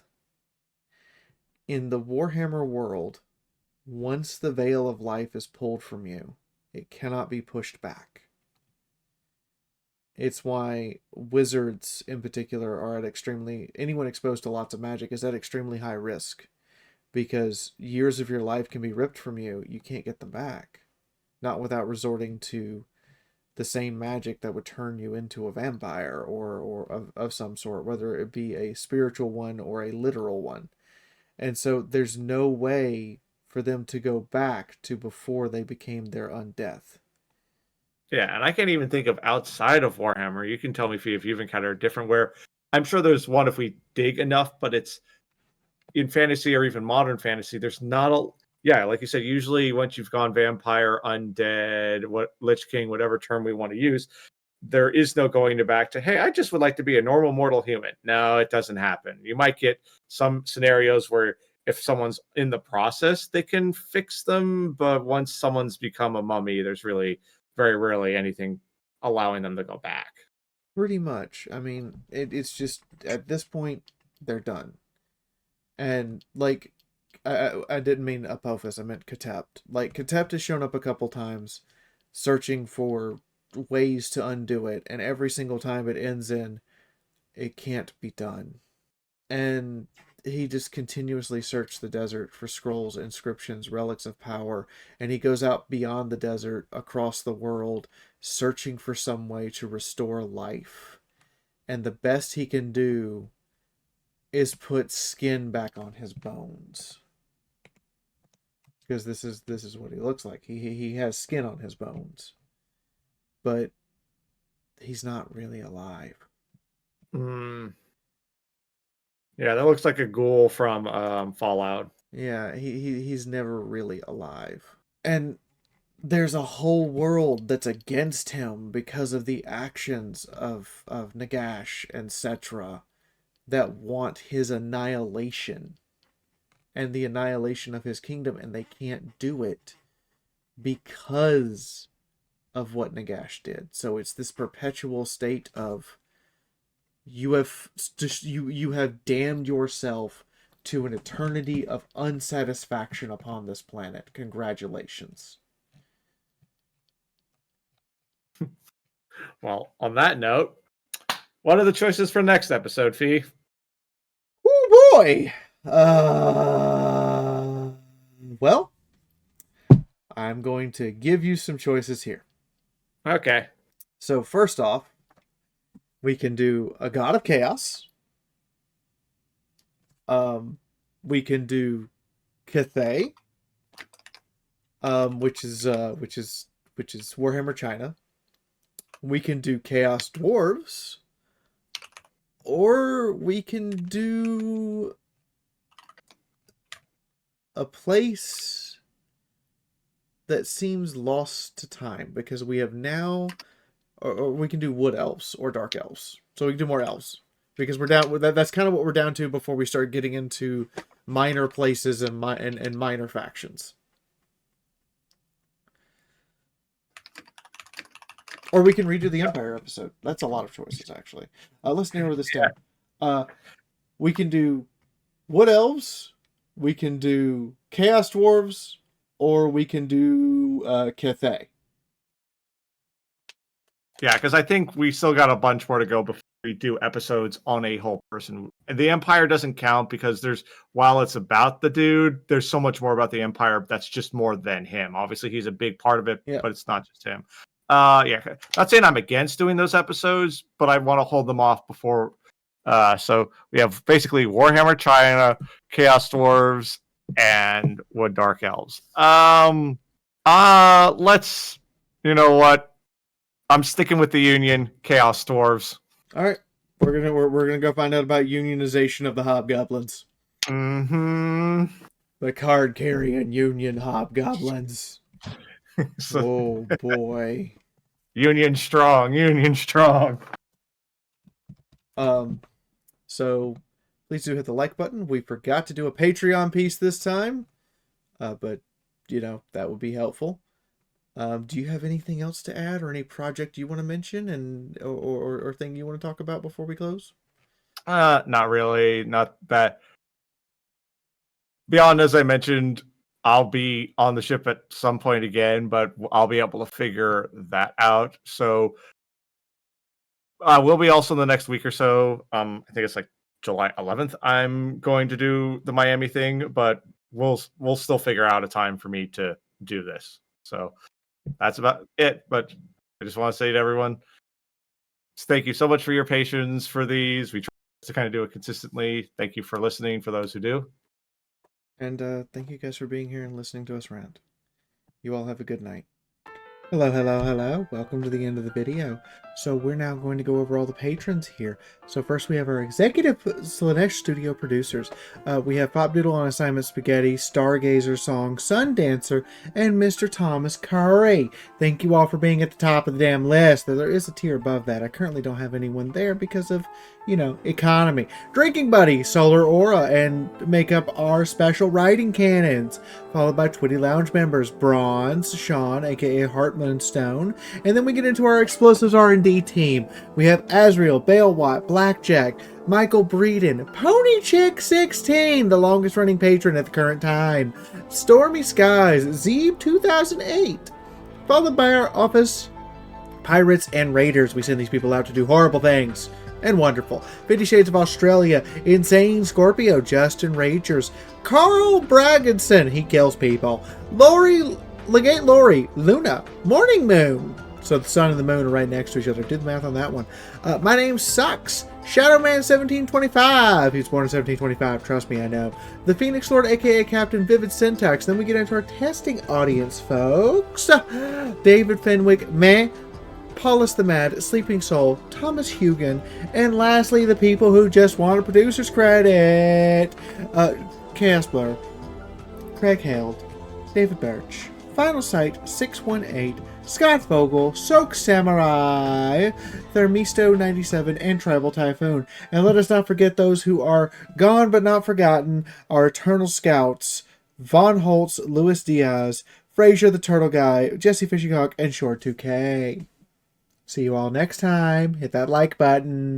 [SPEAKER 1] In the Warhammer world, once the veil of life is pulled from you, it cannot be pushed back. It's why wizards in particular are at extremely, anyone exposed to lots of magic is at extremely high risk, because years of your life can be ripped from you. You can't get them back, not without resorting to the same magic that would turn you into a vampire or of some sort, whether it be a spiritual one or a literal one. And so there's no way for them to go back to before they became their undeath.
[SPEAKER 2] Yeah, and I can't even think of outside of Warhammer. You can tell me if you've encountered a different, where I'm sure there's one if we dig enough, but it's in fantasy or even modern fantasy, there's not a, yeah, like you said, usually once you've gone vampire, undead, what lich king, whatever term we want to use, there is no going back to, hey, I just would like to be a normal mortal human. No, it doesn't happen. You might get some scenarios where if someone's in the process, they can fix them, but once someone's become a mummy, there's really very rarely anything allowing them to go back.
[SPEAKER 1] Pretty much. I mean, it's just at this point they're done. And like, I didn't mean Apophis, I meant Katept. Like Katept has shown up a couple times, searching for ways to undo it, and every single time it ends in it can't be done. And he just continuously searched the desert for scrolls, inscriptions, relics of power, and he goes out beyond the desert, across the world, searching for some way to restore life. And the best he can do is put skin back on his bones. Because this is what he looks like. He has skin on his bones. But he's not really alive.
[SPEAKER 2] Mm, yeah, that looks like a ghoul from Fallout.
[SPEAKER 1] Yeah, he's never really alive. And there's a whole world that's against him because of the actions of Nagash and Setra that want his annihilation and the annihilation of his kingdom, and they can't do it because of what Nagash did. So it's this perpetual state of you have damned yourself to an eternity of unsatisfaction upon this planet. Congratulations.
[SPEAKER 2] Well, on that note, what are the choices for next episode, Fee?
[SPEAKER 1] Oh boy. Well, I'm going to give you some choices here.
[SPEAKER 2] Okay.
[SPEAKER 1] So first off, we can do a God of Chaos. We can do Cathay, which is Warhammer China. We can do Chaos Dwarves, or we can do a place that seems lost to time because we have now, or we can do Wood Elves or Dark Elves. So we can do more elves because we're down. That's kind of what we're down to before we start getting into minor places and minor factions. Or we can redo the Empire episode. That's a lot of choices, actually. Let's narrow this down. We can do Wood Elves, we can do Chaos Dwarves, or we can do Cathay.
[SPEAKER 2] Yeah, because I think we still got a bunch more to go before we do episodes on a whole person. The Empire doesn't count because while it's about the dude, there's so much more about the Empire that's just more than him. Obviously, he's a big part of it,
[SPEAKER 1] Yeah.
[SPEAKER 2] but it's not just him. Yeah, not saying I'm against doing those episodes, but I want to hold them off before. So we have basically Warhammer China, Chaos Dwarves, and Wood Dark Elves. Let's. You know what? I'm sticking with the Union, Chaos Dwarves.
[SPEAKER 1] All right, we're gonna go find out about unionization of the hobgoblins.
[SPEAKER 2] Mm-hmm.
[SPEAKER 1] The card carrying Union hobgoblins.
[SPEAKER 2] So,
[SPEAKER 1] Oh boy.
[SPEAKER 2] Union strong, Union strong.
[SPEAKER 1] So please do hit the like button. We forgot to do a Patreon piece this time, but that would be helpful. Do you have anything else to add, or any project you want to mention, and or thing you want to talk about before we close?
[SPEAKER 2] Not really. Not that. Beyond, as I mentioned, I'll be on the ship at some point again, but I'll be able to figure that out. So we'll be also in the next week or so. I think it's like July 11th. I'm going to do the Miami thing, but we'll still figure out a time for me to do this. So that's about it. But I just want to say to everyone, thank you so much for your patience for these. We try to kind of do it consistently. Thank you for listening for those who do.
[SPEAKER 1] And thank you guys for being here and listening to us rant. You all have a good night. Hello, hello, hello. Welcome to the end of the video. So we're now going to go over all the patrons here. So first we have our executive Slanesh studio producers. We have Pop Doodle on Assignment Spaghetti, Stargazer Song, Sundancer, and Mr. Thomas Curry. Thank you all for being at the top of the damn list. There is a tier above that. I currently don't have anyone there because of, economy. Drinking Buddy, Solar Aura, and make up our special writing cannons. Followed by Twitty Lounge members, Bronze, Sean, aka Heart Moonstone, and then we get into our Explosives R&D team. We have Azriel, Balewatt, Blackjack, Michael Breeden, Pony Chick 16, the longest running patron at the current time, Stormy Skies, Zeeb 2008, followed by our office pirates and raiders. We send these people out to do horrible things. And wonderful. 50 Shades of Australia, Insane Scorpio, Justin Ragers, Carl Bragginson, he kills people, Legate Lori, Luna, Morning Moon. So the sun and the moon are right next to each other. Do the math on that one. My name sucks. Shadowman1725. He's born in 1725. Trust me, I know. The Phoenix Lord, aka Captain Vivid Syntax. Then we get into our testing audience, folks. David Fenwick, meh. Paulus the Mad, Sleeping Soul, Thomas Hugan, and lastly, the people who just want a producer's credit. Chaos Blur, Craig Held, David Birch, Final Sight 618, Scott Vogel, Soak Samurai, Thermisto97, and Tribal Typhoon. And let us not forget those who are gone but not forgotten, our Eternal Scouts, Von Holtz, Luis Diaz, Frazier the Turtle Guy, Jesse Fishing Hawk, and Short 2K. See you all next time. Hit that like button.